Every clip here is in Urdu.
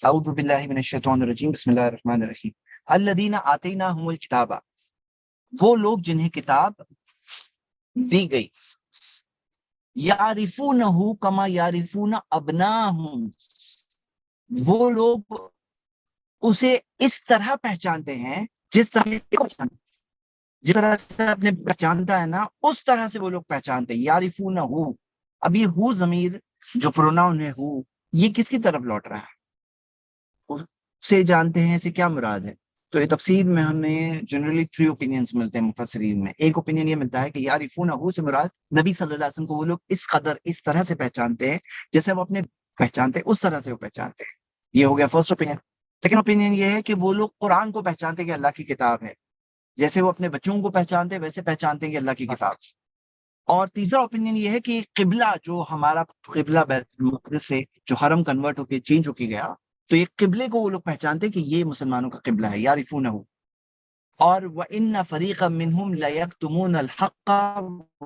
اعوذ باللہ من الشیطان الرجیم بسم اللہ الرحمن الرحیم الذین آتیناہم الکتاب، وہ لوگ جنہیں کتاب دی گئی، یعرفونہ کما یعرفون ابناہم، وہ لوگ اسے اس طرح پہچانتے ہیں جس طرح سے اپنے پہچانتا ہے نا، اس طرح سے وہ لوگ پہچانتے ہیں. یعرفونہ، اب یہ ہو ضمیر جو پروناؤن ہے ہو، یہ کس کی طرف لوٹ رہا ہے؟ اسے جانتے ہیں، اسے کیا مراد ہے؟ تو یہ تفسیر میں ہمیں جنرلی 3 اوپینینز ملتے ہیں مفسرین میں. ایک اوپینین یہ ملتا ہے کہ یعرفونہ سے مراد نبی صلی اللہ علیہ وسلم کو وہ لوگ اس قدر اس طرح سے پہچانتے ہیں جیسے وہ اپنے پہچانتے ہیں، اس طرح سے وہ پہچانتے ہیں. یہ ہو گیا فرسٹ اوپینین. سیکنڈ اوپینین یہ ہے کہ وہ لوگ قرآن کو پہچانتے کہ اللہ کی کتاب ہے، جیسے وہ اپنے بچوں کو پہچانتے ہیں ویسے پہچانتے ہیں کہ اللہ کی کتاب. اور تیسرا اوپینین یہ ہے کہ قبلہ جو ہمارا قبلہ بیت المقدس سے جو حرم کنورٹ ہو کے چینج ہو کے گیا، تو یہ قبلے کو وہ لوگ پہچانتے کہ یہ مسلمانوں کا قبلہ ہے، یعرفونہ. اور وَإِنَّ فَرِيقًا مِّنْهُمْ لَيَكْتُمُونَ الْحَقَّ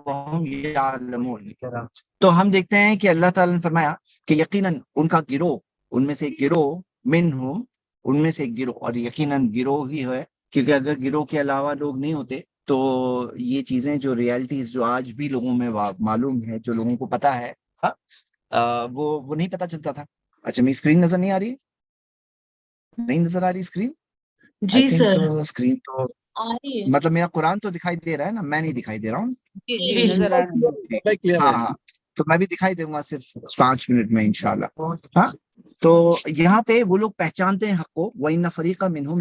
وَهُمْ يَعْلَمُونَ. تو ہم دیکھتے ہیں کہ اللہ تعالیٰ نے فرمایا کہ یقیناً ان کا گروہ، ان میں سے ایک گروہ، منہم، ان میں سے ایک گروہ، اور یقیناً گروہ ہی ہے، کیونکہ اگر گروہ کے علاوہ لوگ نہیں ہوتے تو یہ چیزیں جو ریالٹیز جو آج بھی لوگوں میں معلوم ہے، جو لوگوں کو پتا ہے، وہ نہیں پتا چلتا تھا. اچھا میری اسکرین نظر نہیں آ رہی؟ نہیں نظر آ رہی اسکرین؟ جی سر اسکرین تو مطلب میرا قرآن تو دکھائی دے رہا ہے نا، میں نہیں دکھائی دے رہا ہوں. جی نظر آ رہا ہے. ہاں تو میں بھی دکھائی دوں گا صرف 5 منٹ میں انشاءاللہ. ہاں تو یہاں پہ وہ لوگ پہچانتے ہیں حق کو. وَإِنَّ فَرِيقًا مِّنْهُمْ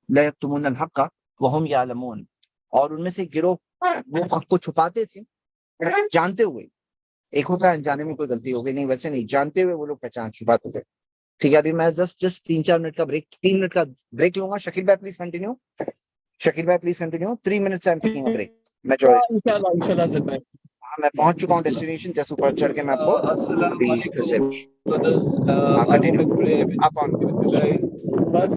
لَيَكْتُمُونَ الْحَقَّ وَهُمْ يَعْلَمُونَ، اور ان میں سے گروہ وہ حق کو چھپاتے تھے جانتے ہوئے. ایک ہوتا ہے جانے میں کوئی غلطی ہو گئی، نہیں ویسے نہیں، جانتے ہوئے وہ لوگ پہچان چھپاتے تھے. ٹھیک ہے، ابھی میں جسٹ 3-4 منٹ کا بریک، 3 منٹ کا بریک لوں گا. شکیل بھائی پلیز کنٹینیو. شکیل بھائی please continue. 3 minutes I am taking a break. میں انشاءاللہ میں پہنچ چکا ہوں ڈیسٹینیشن، جیسے اوپر چڑھ کے میں آپ کو السلام ابھی پھر سے علیکم. آپ آن. بس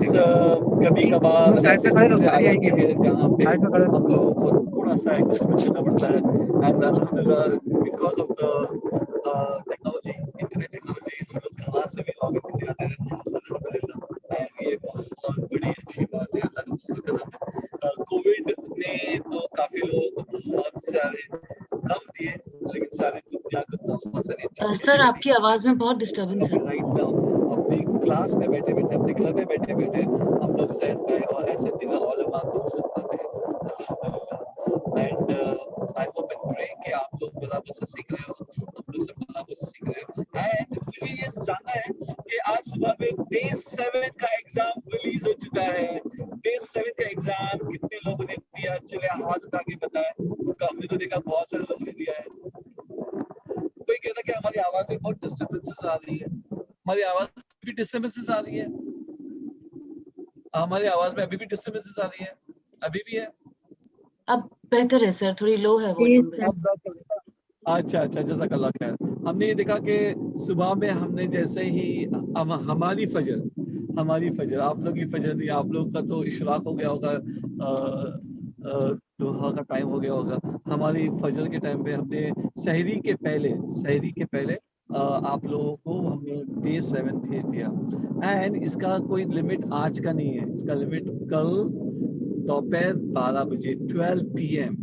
کبھی کبھار ایسی چیزیں آ جاتی ہیں جہاں پہ ہم لوگوں کو تھوڑا سا ایڈجسٹمنٹ کرنا پڑتا ہے. اینڈ الحمدللہ because of the technology, internet technology, ہم لوگ کہاں سے بھی لاگ ان آتے ہیں الحمدللہ. اینڈ یہ بہت بڑی اچھی بات ہے اللہ کا فضل کرم ہے. کووڈ نے تو کافی لوگوں کو بہت سارے کم دیے، لیکن ساری دنیا کو بہت ساری اچھی سر آپ کی آواز میں بہت ڈسٹربنس ہے. رائٹ ناؤ اپنی کلاس میں بیٹھے بیٹھے، اپنے گھر میں بیٹھے بیٹھے ہم لوگ ذہن پہ اور ایسے دن علماء کو سن پاتے ہیں الحمدللہ. اینڈ آئی ہوپ اینڈ پرے کہ آپ لوگ برابر سے سیکھ رہے ہو، ہم لوگ سے برابر سے سیکھ رہے ہو. اینڈ مجھے یہ جاننا ہے کہ آج صبح میں ڈے 7 کا ایگزام ریلیز ہو چکا ہے. ڈے 7 کا ایگزام کتنے لوگوں نے دیا؟ چلے ہاتھ اٹھا کے بتائیں. ہم نے تو دیکھا بہت سارے لوگوں نے دیا ہے. کوئی کہتا کہ ہماری آواز میں بہت ڈسٹربنسز آ رہی ہے. ہماری آواز میں بھی ڈسٹربنسز آ رہی ہے. ہماری آواز میں ابھی بھی ڈسٹربنسز آ رہی ہے. ابھی بھی ہے. اب بہتر ہے سر، تھوڑی لو ہے والیوم. اچھا جزاک اللہ خیر. ہم نے یہ دیکھا کہ صبح میں ہم نے جیسے ہی ہماری فجر آپ لوگ کی فجر نہیں، آپ لوگ کا تو اشراق ہو گیا ہوگا، دوحہ کا ٹائم ہو گیا ہوگا. ہماری فجر کے ٹائم پہ ہم نے سحری کے پہلے آپ لوگوں کو ہم نے ڈے 7 بھیج دیا. اینڈ اس کا کوئی لمٹ آج کا نہیں ہے، اس کا لمٹ کل دوپہر 12 بجے 12 PM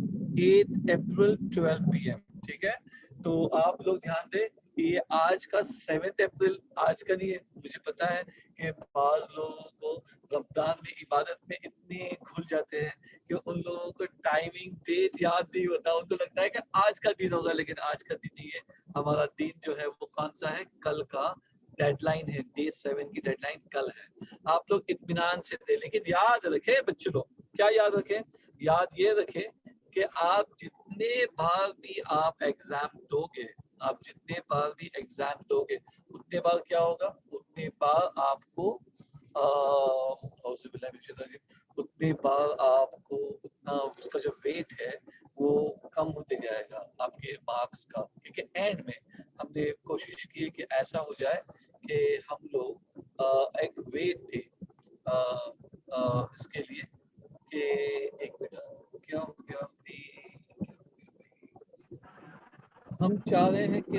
8 اپریل 12 PM. ٹھیک ہے، تو آپ لوگ دھیان دیں کہ یہ آج کا 7 اپریل آج کا نہیں ہے. مجھے پتا ہے کہ بعض لوگوں کو رمضان میں عبادت میں اتنے کھل جاتے ہیں کہ ان لوگوں کو ٹائمنگ ڈیٹ یاد نہیں ہوتا. ان کو لگتا ہے کہ آج کا دن ہوگا، لیکن آج کا دن نہیں ہے. ہمارا دن جو ہے وہ کون سا ہے؟ کل کا ڈیڈ لائن ہے. ڈے 7 کی ڈیڈ لائن کل ہے. آپ لوگ اطمینان سے دیں، لیکن یاد رکھیں بچے لوگ، کیا یاد رکھیں؟ یاد یہ رکھیں کہ آپ جتنے بار بھی آپ ایگزام دو گے، اتنے بار کیا ہوگا؟ اتنے بار آپ کو اتنے بار آپ کو اتنا اس کا جو ویٹ ہے وہ کم ہوتے جائے گا آپ کے مارکس کا. کیونکہ اینڈ میں ہم نے کوشش کی کہ ایسا ہو جائے کہ ہم لوگ ایک ویٹ دیں اس کے لیے کہ ایک منٹ کیا ہو گیا. ہم چاہ رہے ہیں کہ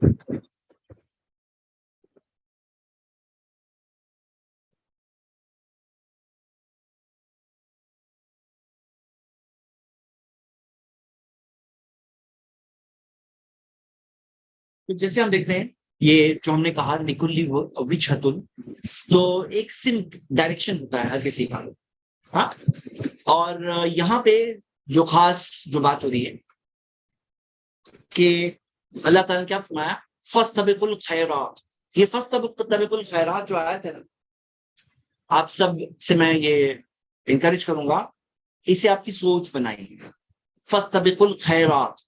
تو جیسے ہم دیکھتے ہیں یہ جو ہم نے کہا لکلی وجہتن، تو ایک سمت ڈائریکشن ہوتا ہے ہر کسی کا. ہاں، اور یہاں پہ جو خاص جو بات ہو رہی ہے کہ اللہ تعالیٰ نے کیا فرمایا، فاستبقوا الخیرات. یہ فاستبقوا الخیرات جو آیت ہے نا، آپ سب سے میں یہ انکریج کروں گا، اسے آپ کی سوچ بنائیے. فاستبقوا الخیرات،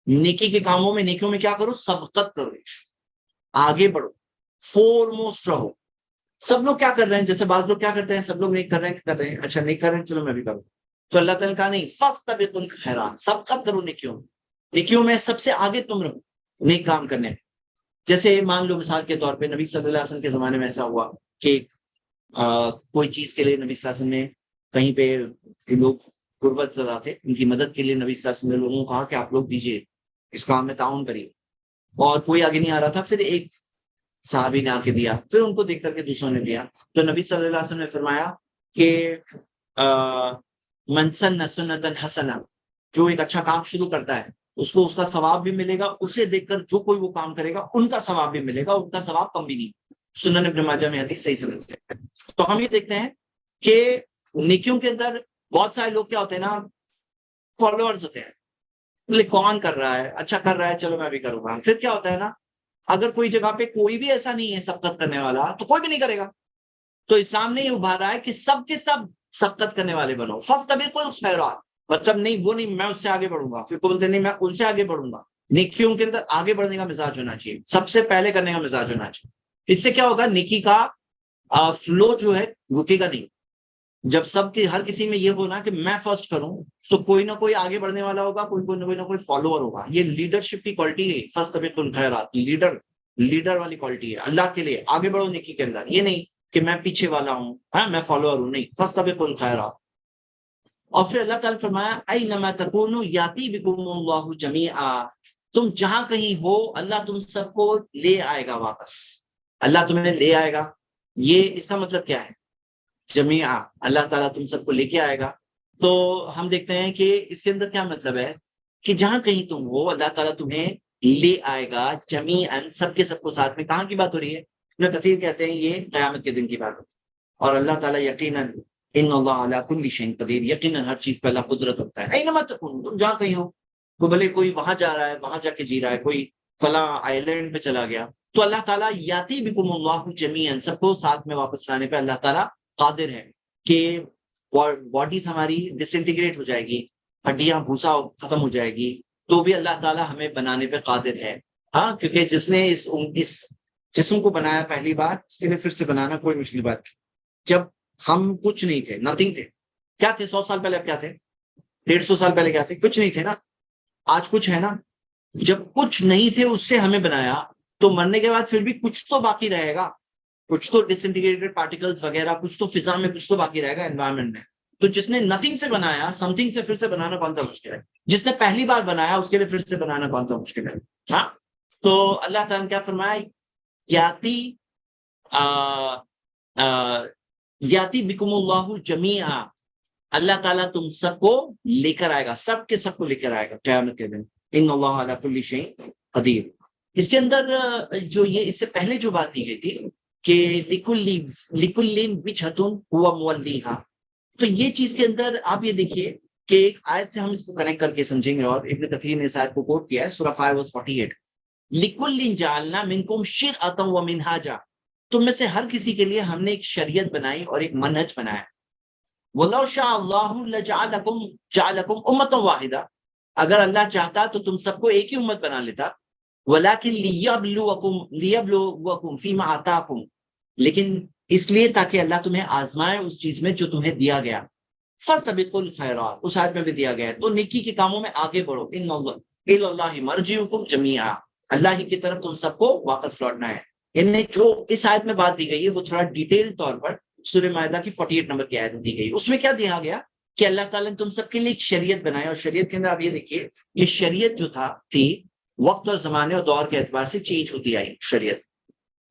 نیکی کے کاموں میں، نیکیوں میں کیا کرو، سبقت کرو، آگے بڑھو، فور موسٹ رہو. سب لوگ کیا کر رہے ہیں، جیسے بعض لوگ کیا کرتے ہیں، سب لوگ نیک کر رہے ہیں، اچھا نیک کر رہے ہیں، چلو میں بھی کروں. تو اللہ تعالیٰ کہا نہیں، فاستبقوا الخیرات، سبقت کرو نیکیوں میں، نیکیوں میں سب سے آگے تم رہو نیک کام کرنے. جیسے مان لو مثال کے طور پہ نبی صلی اللہ علیہ وسلم کے زمانے میں ایسا ہوا کہ کوئی چیز کے لیے نبی صلی اللہ علیہ وسلم نے کہیں پہ لوگ غربت زدہ تھے، ان کی مدد کے لیے نبی صلی اللہ علیہ وسلم نے لوگوں کو کہا کہ آپ لوگ دیجیے، اس کام میں تعاون کریے، اور کوئی آگے نہیں آ رہا تھا. پھر ایک صحابی نے آ کے دیا، پھر ان کو دیکھ کر کے دوسروں نے دیا. تو نبی صلی اللہ علیہ وسلم نے فرمایا کہ من سن سنتا حسنا، جو ایک اچھا کام شروع کرتا ہے اس کو اس کا ثواب بھی ملے گا، اسے دیکھ کر جو کوئی وہ کام کرے گا ان کا ثواب بھی ملے گا، ان کا ثواب کم بھی نہیں. سنن ابن ماجہ میں حدیث صحیح سند سے. تو ہم یہ دیکھتے ہیں کہ نیکیوں کے اندر بہت سارے لوگ کیا ہوتے ہیں نا، فالوورز ہوتے ہیں، کون کر رہا ہے، اچھا کر رہا ہے، چلو میں بھی کروں گا. پھر کیا ہوتا ہے نا، اگر کوئی جگہ پہ کوئی بھی ایسا نہیں ہے سبقت کرنے والا تو کوئی بھی نہیں کرے گا. تو اسلام نے یہ ابھارا ہے کہ سب کے سب سبقت کرنے والے بنو. فاستبقوا الخیرات، مطلب نہیں وہ نہیں میں اس سے آگے بڑھوں گا، پھر بولتے نہیں میں ان سے آگے بڑھوں گا. نیکیوں کے اندر آگے بڑھنے کا مزاج ہونا چاہیے، سب سے پہلے کرنے کا مزاج ہونا چاہیے. اس سے کیا ہوگا، نیکی کا فلو جو ہے رکے گا نہیں. جب سب کے ہر کسی میں یہ ہونا کہ میں فرسٹ کروں تو کوئی نہ کوئی آگے بڑھنے والا ہوگا، کوئی نہ کوئی فالوور ہوگا. یہ لیڈرشپ کی کوالٹی ہے، فاستبقوا الخیرات، لیڈر والی کوالٹی ہے. اللہ کے لیے آگے بڑھو نیکی کے اندر، یہ نہیں کہ میں پیچھے والا ہوں، ہاں میں فالوور ہوں، نہیں. فاستبقوا الخیرات. اور پھر اللہ تعالیٰ فرمایا اینما تکونوا یاتی بکم اللہ جمیعا، تم جہاں کہیں ہو اللہ تم سب کو لے آئے گا واپس. اللہ تمہیں لے آئے گا، یہ اس کا مطلب کیا ہے، جمیعا، اللہ تعالیٰ تم سب کو لے کے آئے گا. تو ہم دیکھتے ہیں کہ اس کے اندر کیا مطلب ہے کہ جہاں کہیں تم ہو اللہ تعالیٰ تمہیں لے آئے گا جمیعاً، سب کے سب کو ساتھ میں. کہاں کی بات ہو رہی ہے، ابن کثیر کہتے ہیں یہ قیامت کے دن کی بات ہے. اور اللہ تعالیٰ یقیناً ان اللہ علی کل شیء قدیر، یقیناً ہر چیز پہ اللہ قدرت رکھتا ہے. اینما تکونوا، تم جہاں کہیں ہو، تو بھلے کوئی وہاں جا رہا ہے، وہاں جا کے جی رہا ہے، کوئی فلاں آئی لینڈ پہ چلا گیا، تو اللہ تعالیٰ یاتی بکم اللہ جمیعاً، سب کو ساتھ میں واپس لانے پہ اللہ تعالیٰ قادر ہے. کہ باڈیز ہماری ڈس انٹیگریٹ ہو جائے گی، ہڈیاں بھوسا ختم ہو جائے گی، تو بھی اللہ تعالیٰ ہمیں بنانے پہ قادر ہے. ہاں، کیونکہ جس نے اس جسم کو بنایا پہلی بار، اس کے لیے پھر سے بنانا کوئی مشکل بات نہیں. جب ہم کچھ نہیں تھے، نتھنگ تھے، کیا تھے 100 سال پہلے، اب کیا تھے 150 سال پہلے، کیا تھے، کچھ نہیں تھے نا. آج کچھ ہے نا. جب کچھ نہیں تھے اس سے ہمیں بنایا، تو مرنے کے بعد پھر بھی کچھ تو باقی رہے گا، کچھ تو ڈس انٹیگریٹڈ پارٹیکلز وغیرہ، کچھ تو فضا میں کچھ تو باقی رہے گا انوائرمنٹ میں. تو جس نے نتھنگ سے بنایا، سم تھنگ سے پھر سے بنانا کون سا مشکل ہے. جس نے پہلی بار بنایا اس کے لیے پھر سے بنانا کون سا مشکل ہے. ہاں، تو اللہ تعالیٰ نے کیا فرمایا، یاتی بکم اللہ جمیعا، اللہ تعالیٰ تم سب کو لے کر آئے گا، سب کے سب کو لے کر آئے گا قیامت کے دن. ان اللہ علی کل شیء قدیر. اس کے اندر جو یہ اس سے پہلے جو بات دی گئی تھی کہ لکل وجہۃ هو مولیھا، تو یہ چیز کے اندر آپ یہ دیکھیے کہ ایک آیت سے ہم اس کو کنیکٹ کر کے سمجھیں گے، اور ابن کثیر نے اس آیت کو کوٹ کیا ہے، سورہ 5:48، لکل جعلنا منکم شرعۃ ومنہاجا، تم میں سے ہر کسی کے لیے ہم نے ایک شریعت بنائی اور ایک منہج بنایا. وَلَوْ شَاءَ اللَّهُ لَجَعَلَكُمْ أُمَّةً وَاحِدَةً، اگر اللہ چاہتا تو تم سب کو ایک ہی امت بنا لیتا. وَلَكِنْ لِيَبْلُوَكُمْ فِيمَا آتَاكُمْ، لیکن اس لیے تاکہ اللہ تمہیں آزمائے اس چیز میں جو تمہیں دیا گیا. فَاسْتَبِقُوا الْخَيْرَاتِ، اس آیت میں بھی دیا گیا ہے، تو نیکی کے کاموں میں آگے بڑھو. إِنَّ اللَّهَ مَرْجِعُكُمْ جَمِيعًا، اللہ ہی کی طرف تم سب کو واپس لوٹنا ہے. یعنی جو اس آیت میں بات دی گئی ہے وہ تھوڑا ڈیٹیل طور پر سورہ مائدہ کی 48 نمبر کی آیت دی گئی. اس میں کیا دیا گیا کہ اللہ تعالیٰ نے تم سب کے لیے ایک شریعت بنائی، اور شریعت کے اندر آپ یہ دیکھیے، یہ شریعت جو تھی وقت اور زمانے اور دور کے اعتبار سے چینج ہوتی آئی شریعت.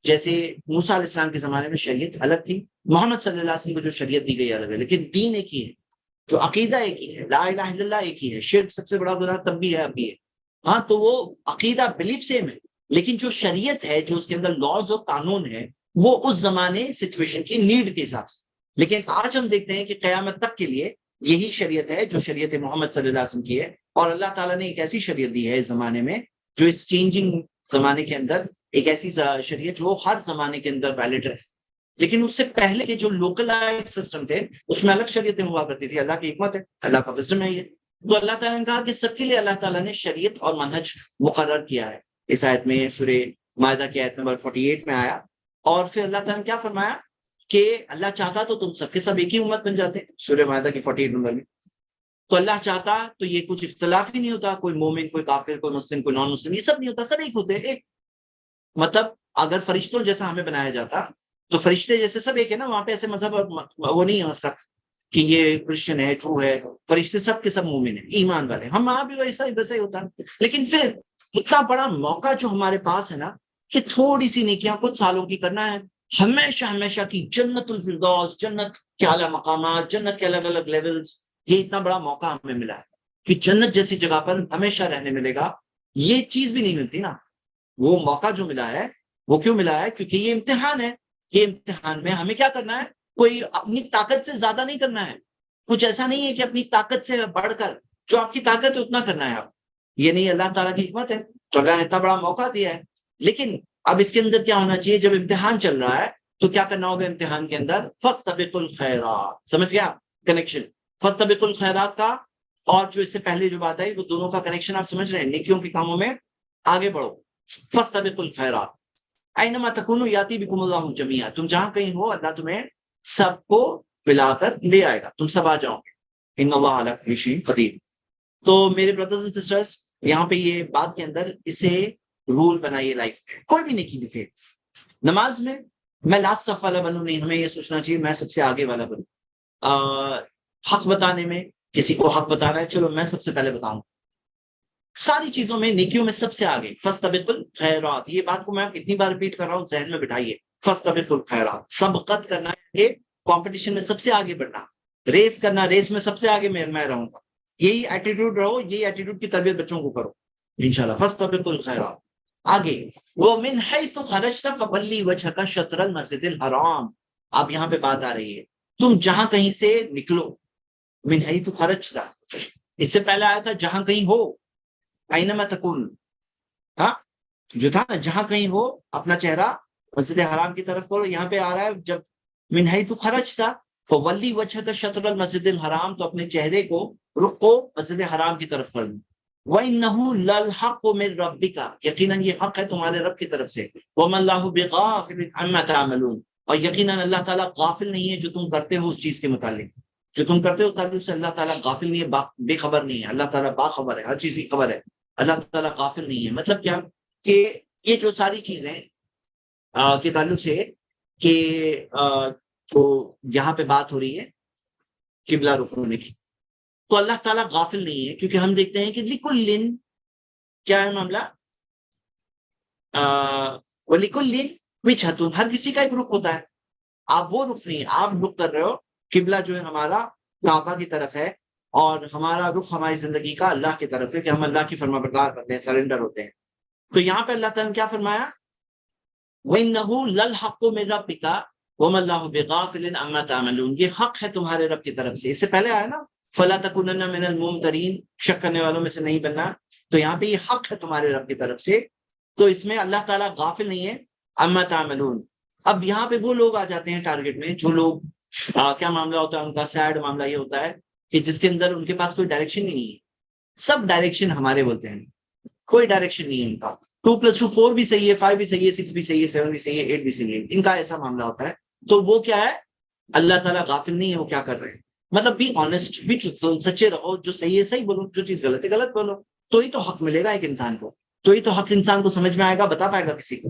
جیسے موسیٰ علیہ السلام کے زمانے میں شریعت الگ تھی, محمد صلی اللہ علیہ وسلم کو جو شریعت دی گئی الگ ہے, لیکن دین ایک ہی ہے, جو عقیدہ ایک ہی ہے, لا الہ الا اللہ ایک ہی ہے. شرک سب سے بڑا گناہ تب بھی ہے اب بھی ہے, ہاں تو وہ عقیدہ بلیف سیم ہے, لیکن جو شریعت ہے, جو اس کے اندر لاز اور قانون ہے, وہ اس زمانے سچویشن کی نیڈ کے حساب سے. لیکن آج ہم دیکھتے ہیں کہ قیامت تک کے لیے یہی شریعت ہے جو شریعت محمد صلی اللہ علیہ وسلم کی ہے, اور اللہ تعالیٰ نے ایک ایسی شریعت دی ہے اس زمانے میں, جو اس چینجنگ زمانے کے اندر ایک ایسی شریعت جو ہر زمانے کے اندر ویلڈ ہے. لیکن اس سے پہلے کے جو لوکلائز سسٹم تھے اس میں الگ شریعتیں ہوا کرتی تھی. اللہ کی حکمت ہے, اللہ کا وزڈم ہے یہ. تو اللہ تعالیٰ نے کہا کہ سب کے لیے اللہ تعالیٰ نے شریعت اور منہج مقرر کیا ہے. اس آیت میں سورہ مائدہ کی آیت نمبر 48 میں آیا, اور پھر اللہ تعالیٰ نے کیا فرمایا کہ اللہ چاہتا تو تم سب کے سب ایک ہی امت بن جاتے. سورہ مائدہ کی 48 نمبر میں تو اللہ چاہتا تو یہ کچھ اختلاف ہی نہیں ہوتا, کوئی مومن, کوئی کافر, کوئی مسلم, کوئی نان مسلم, یہ سب نہیں ہوتا, سب ایک ہوتے ایک. مطلب اگر فرشتوں جیسا ہمیں بنایا جاتا تو فرشتے جیسے سب ایک ہے نا, وہاں پہ ایسے مذہب وہ نہیں ہے مسئلہ کہ یہ کرسچن ہے, ٹرو ہے. فرشتے سب کے سب مومن ہیں, ایمان والے. ہم وہاں بھی ویسا ہی ہوتا ہے. لیکن پھر اتنا بڑا موقع جو ہمارے پاس ہے نا کہ تھوڑی سی نیکیاں کچھ سالوں کی کرنا ہے, ہمیشہ کی جنت الفردوس, جنت کے اعلیٰ مقامات, جنت کے الگ الگ لیولز, یہ اتنا بڑا موقع ہمیں ملا ہے کہ جنت جیسی جگہ پر ہمیشہ رہنے ملے گا. یہ چیز بھی نہیں ملتی نا. وہ موقع جو ملا ہے وہ کیوں ملا ہے؟ کیونکہ یہ امتحان ہے. یہ امتحان میں ہمیں کیا کرنا ہے؟ کوئی اپنی طاقت سے زیادہ نہیں کرنا ہے. کچھ ایسا نہیں ہے کہ اپنی طاقت سے بڑھ کر جو آپ کی طاقت ہے اتنا کرنا ہے آپ. یہ نہیں, اللہ تعالیٰ کی حکمت ہے تو اللہ نے اتنا بڑا موقع دیا ہے. لیکن اب اس کے اندر کیا ہونا چاہیے؟ جب امتحان چل رہا ہے تو کیا کرنا ہوگا امتحان کے اندر؟ فاستبقوا الخیرات. سمجھ گیا کنیکشن فاستبقوا الخیرات کا اور جو اس سے پہلے جو بات آئی وہ دونوں کا کنیکشن آپ سمجھ رہے ہیں. نیکیوں کے کاموں میں آگے بڑھو. فاستبقوا الخیرات اینما تکونوا یاتی بکم اللہ جمیعا. تم جہاں کہیں ہو اللہ تمہیں سب کو ملا کر لے آئے گا, تم سب آ جاؤ گے. ان اللہ علی کل شیء قدیر. تو میرے برادرز اینڈ سسٹرز, یہاں پہ یہ بات کے اندر اسے رول بنائیے لائف میں. کوئی بھی نیکی دکھے, نماز میں لاسٹ صف والا بنوں نہیں, ہمیں یہ سوچنا چاہیے میں سب سے آگے والا بنوں. حق بتانے میں کسی کو حق بتانا ہے, چلو میں سب سے پہلے بتاؤں. ساری چیزوں میں نیکیوں میں سب سے آگے. فاستبقوا الخیرات, یہ بات کو میں اتنی بار ریپیٹ کر رہا ہوں, ذہن میں بٹھائیے. فاستبقوا الخیرات, سبقت کرنا ہے, کمپٹیشن میں سب سے آگے بڑھنا, ریس کرنا, ریس میں سب سے آگے میں رہوں گا. یہی ایٹیٹیوڈ رہو, یہی ایٹیٹیوڈ کی تربیت بچوں کو کرو انشاءاللہ. فاستبقوا الخیرات. آگے وَمِنْ حَيْثُ خَرَجْتَ فَوَلِّ وَجْهَكَ شَطْرَ الْمَسْجِدِ الْحَرَامِ. اب یہاں پہ بات آ رہی ہے, تم جہاں کہیں سے نکلو. من حیث خرجت, اس سے پہلے آیا تھا جہاں کہیں ہو. اینما تکون, ہاں جو تھا نا جہاں کہیں ہو اپنا چہرہ مسجد حرام کی طرف کرو. یہاں پہ آ رہا ہے جب من حیث خرجت فولی وجهك شطر المسجد الحرام, تو اپنے چہرے کو رخ کو مسجد حرام کی طرف کر دو. وَإِنَّهُ لَلْحَقُّ مِنْ رَبِّكَ, یقیناً یہ حق ہے تمہارے رب کی طرف سے. وَمَا اللَّهُ بِغَافِلٍ عَمَّا تَعْمَلُونَ, اور یقیناً اللہ تعالیٰ غافل نہیں ہے جو تم کرتے ہو اس چیز کے متعلق. جو تم کرتے ہو اس تعلق سے اللہ تعالیٰ غافل نہیں ہے, بے خبر نہیں ہے. اللہ تعالیٰ باخبر ہے, ہر چیز کی خبر ہے. اللہ تعالیٰ غافل نہیں ہے. مطلب کیا کہ یہ جو ساری چیزیں کے تعلق سے کہ جو یہاں پہ بات ہو رہی ہے قبلہ رخ ہونے کی, تو اللہ تعالیٰ غافل نہیں ہے, کیونکہ ہم دیکھتے ہیں کہ لِكُلٍّ کیا ہے معاملہ, وَلِكُلٍّ وِجْهَةٌ, ہر کسی کا ایک رخ ہوتا ہے. آپ وہ رخ نہیں, آپ رخ کر رہے ہو قبلہ جو ہے ہمارا کعبہ کی طرف ہے, اور ہمارا رخ ہماری زندگی کا اللہ کی طرف ہے کہ ہم اللہ کی فرما بردار کرتے ہیں, سرنڈر ہوتے ہیں. تو یہاں پہ اللہ تعالیٰ نے کیا فرمایا, وَإِنَّهُ لَلْحَقُّ مِنْ رَبِّكَ وَمَا اللَّهُ بِغَافِلٍ عَمَّا تَعْمَلُونَ. یہ حق ہے تمہارے رب کی طرف سے. اس سے پہلے آیا نا فَلَا تَكُونَنَّ مِنَ الْمُمْتَرِينَ, شک کرنے والوں میں سے نہیں بننا. تو یہاں پہ یہ حق ہے تمہارے رب کی طرف سے, تو اس میں اللہ تعالیٰ غافل نہیں ہے. عَمَّا تَعْمَلُونَ. اب یہاں پہ وہ لوگ آ جاتے ہیں ٹارگٹ میں, جو لوگ کیا معاملہ ہوتا ہے ان کا, سیڈ معاملہ یہ ہوتا ہے کہ جس کے اندر ان کے پاس کوئی ڈائریکشن ہی نہیں ہے. سب ڈائریکشن ہمارے بولتے ہیں, کوئی ڈائریکشن نہیں ہے ان کا. 2+2 4 بھی صحیح ہے, 5 بھی صحیح ہے, 6 بھی صحیح ہے, 7 بھی صحیح ہے, 8 بھی صحیح ہے. ان کا ایسا معاملہ ہوتا ہے. تو وہ کیا ہے, اللہ تعالیٰ غافل نہیں ہے وہ کیا کر رہے ہیں. مطلب بی آنےسٹ, بی ٹروتفل, سچے رہو. جو صحیح ہے صحیح بولو, جو چیز غلط ہے غلط بولو. تو ہی تو حق ملے گا ایک انسان کو, تو ہی تو حق انسان کو سمجھ میں آئے گا, بتا پائے گا کسی کو.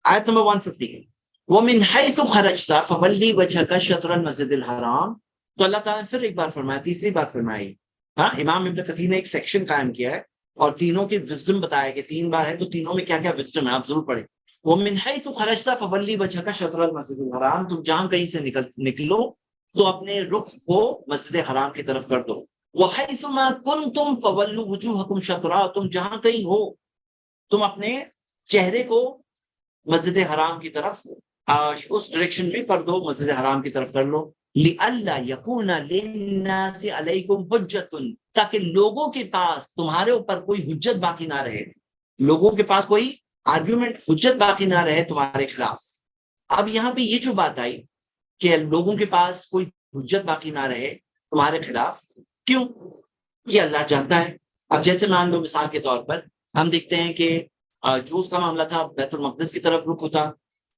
آیت نمبر 150. وَمِنْ حَيْثُ خَرَجْتَ فَوَلِّ وَجْهَكَ شَطْرَ الْمَسْجِدِ الْحَرَامِ. تو اللہ تعالیٰ نے پھر ایک بار فرمایا, تیسری بار فرمائی. امام ابن کثیر نے ایک سیکشن قائم کیا ہے اور تینوں کے وزڈم بتایا کہ 3 بار ہے تو تینوں میں کیا کیا وزڈم ہے آپ ضرور پڑھیں. وَمِنْ حَيْثُ خَرَجْتَ فَوَلِّ وَجْهَكَ شَطْرَ الْمَسْجِدِ الْحَرَامِ، تم جہاں کہیں سے نکلو تو اپنے رخ کو مسجد حرام کی طرف کر دو. وَحَيْثُ مَا كُنْتُمْ فَوَلُّوا وُجُوهَكُمْ شَطْرَهُ، تم جہاں کہیں ہو تم اپنے چہرے کو مسجد حرام کی طرف اس ڈائریکشن میں کر دو، مسجد حرام کی طرف کر لو. لِأَلَّا يَكُونَ لِلنَّاسِ عَلَيْكُمْ حُجَّةٌ، تاکہ لوگوں کے پاس تمہارے اوپر کوئی حجت باقی نہ رہے، لوگوں کے پاس کوئی آرگیومنٹ حجت باقی نہ رہے تمہارے خلاف. اب یہاں پہ یہ جو بات آئی کہ لوگوں کے پاس کوئی حجت باقی نہ رہے تمہارے خلاف، کیوں؟ یہ اللہ جانتا ہے. اب جیسے مان لو مثال کے طور پر ہم دیکھتے ہیں کہ جو اس کا معاملہ تھا بیت المقدس کی طرف رخ ہوتا.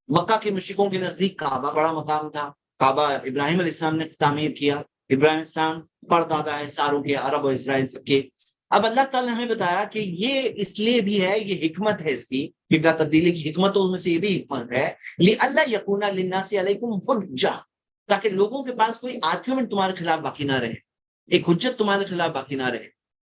مکہ کے مشرکوں کے نزدیک کعبہ بڑا مقام تھا، کعبہ ابراہیم علیہ السلام نے تعمیر کیا، ابراہیم علیہ السلام پردادا ہے ساروں کے، عرب اور اسرائیل سب کے. اب اللہ تعالیٰ نے ہمیں بتایا کہ یہ اس لیے بھی ہے، یہ حکمت ہے اس کی قبلہ تبدیلی کی حکمتوں میں سے یہ بھی حکمت ہے، لِأَلَّا يَكُونَ لِلنَّاسِ عَلَيْكُمْ حُجَّةٌ، تاکہ لوگوں کے پاس کوئی آرگیومنٹ تمہارے خلاف باقی نہ رہے، ایک حجت تمہارے خلاف باقی نہ رہے.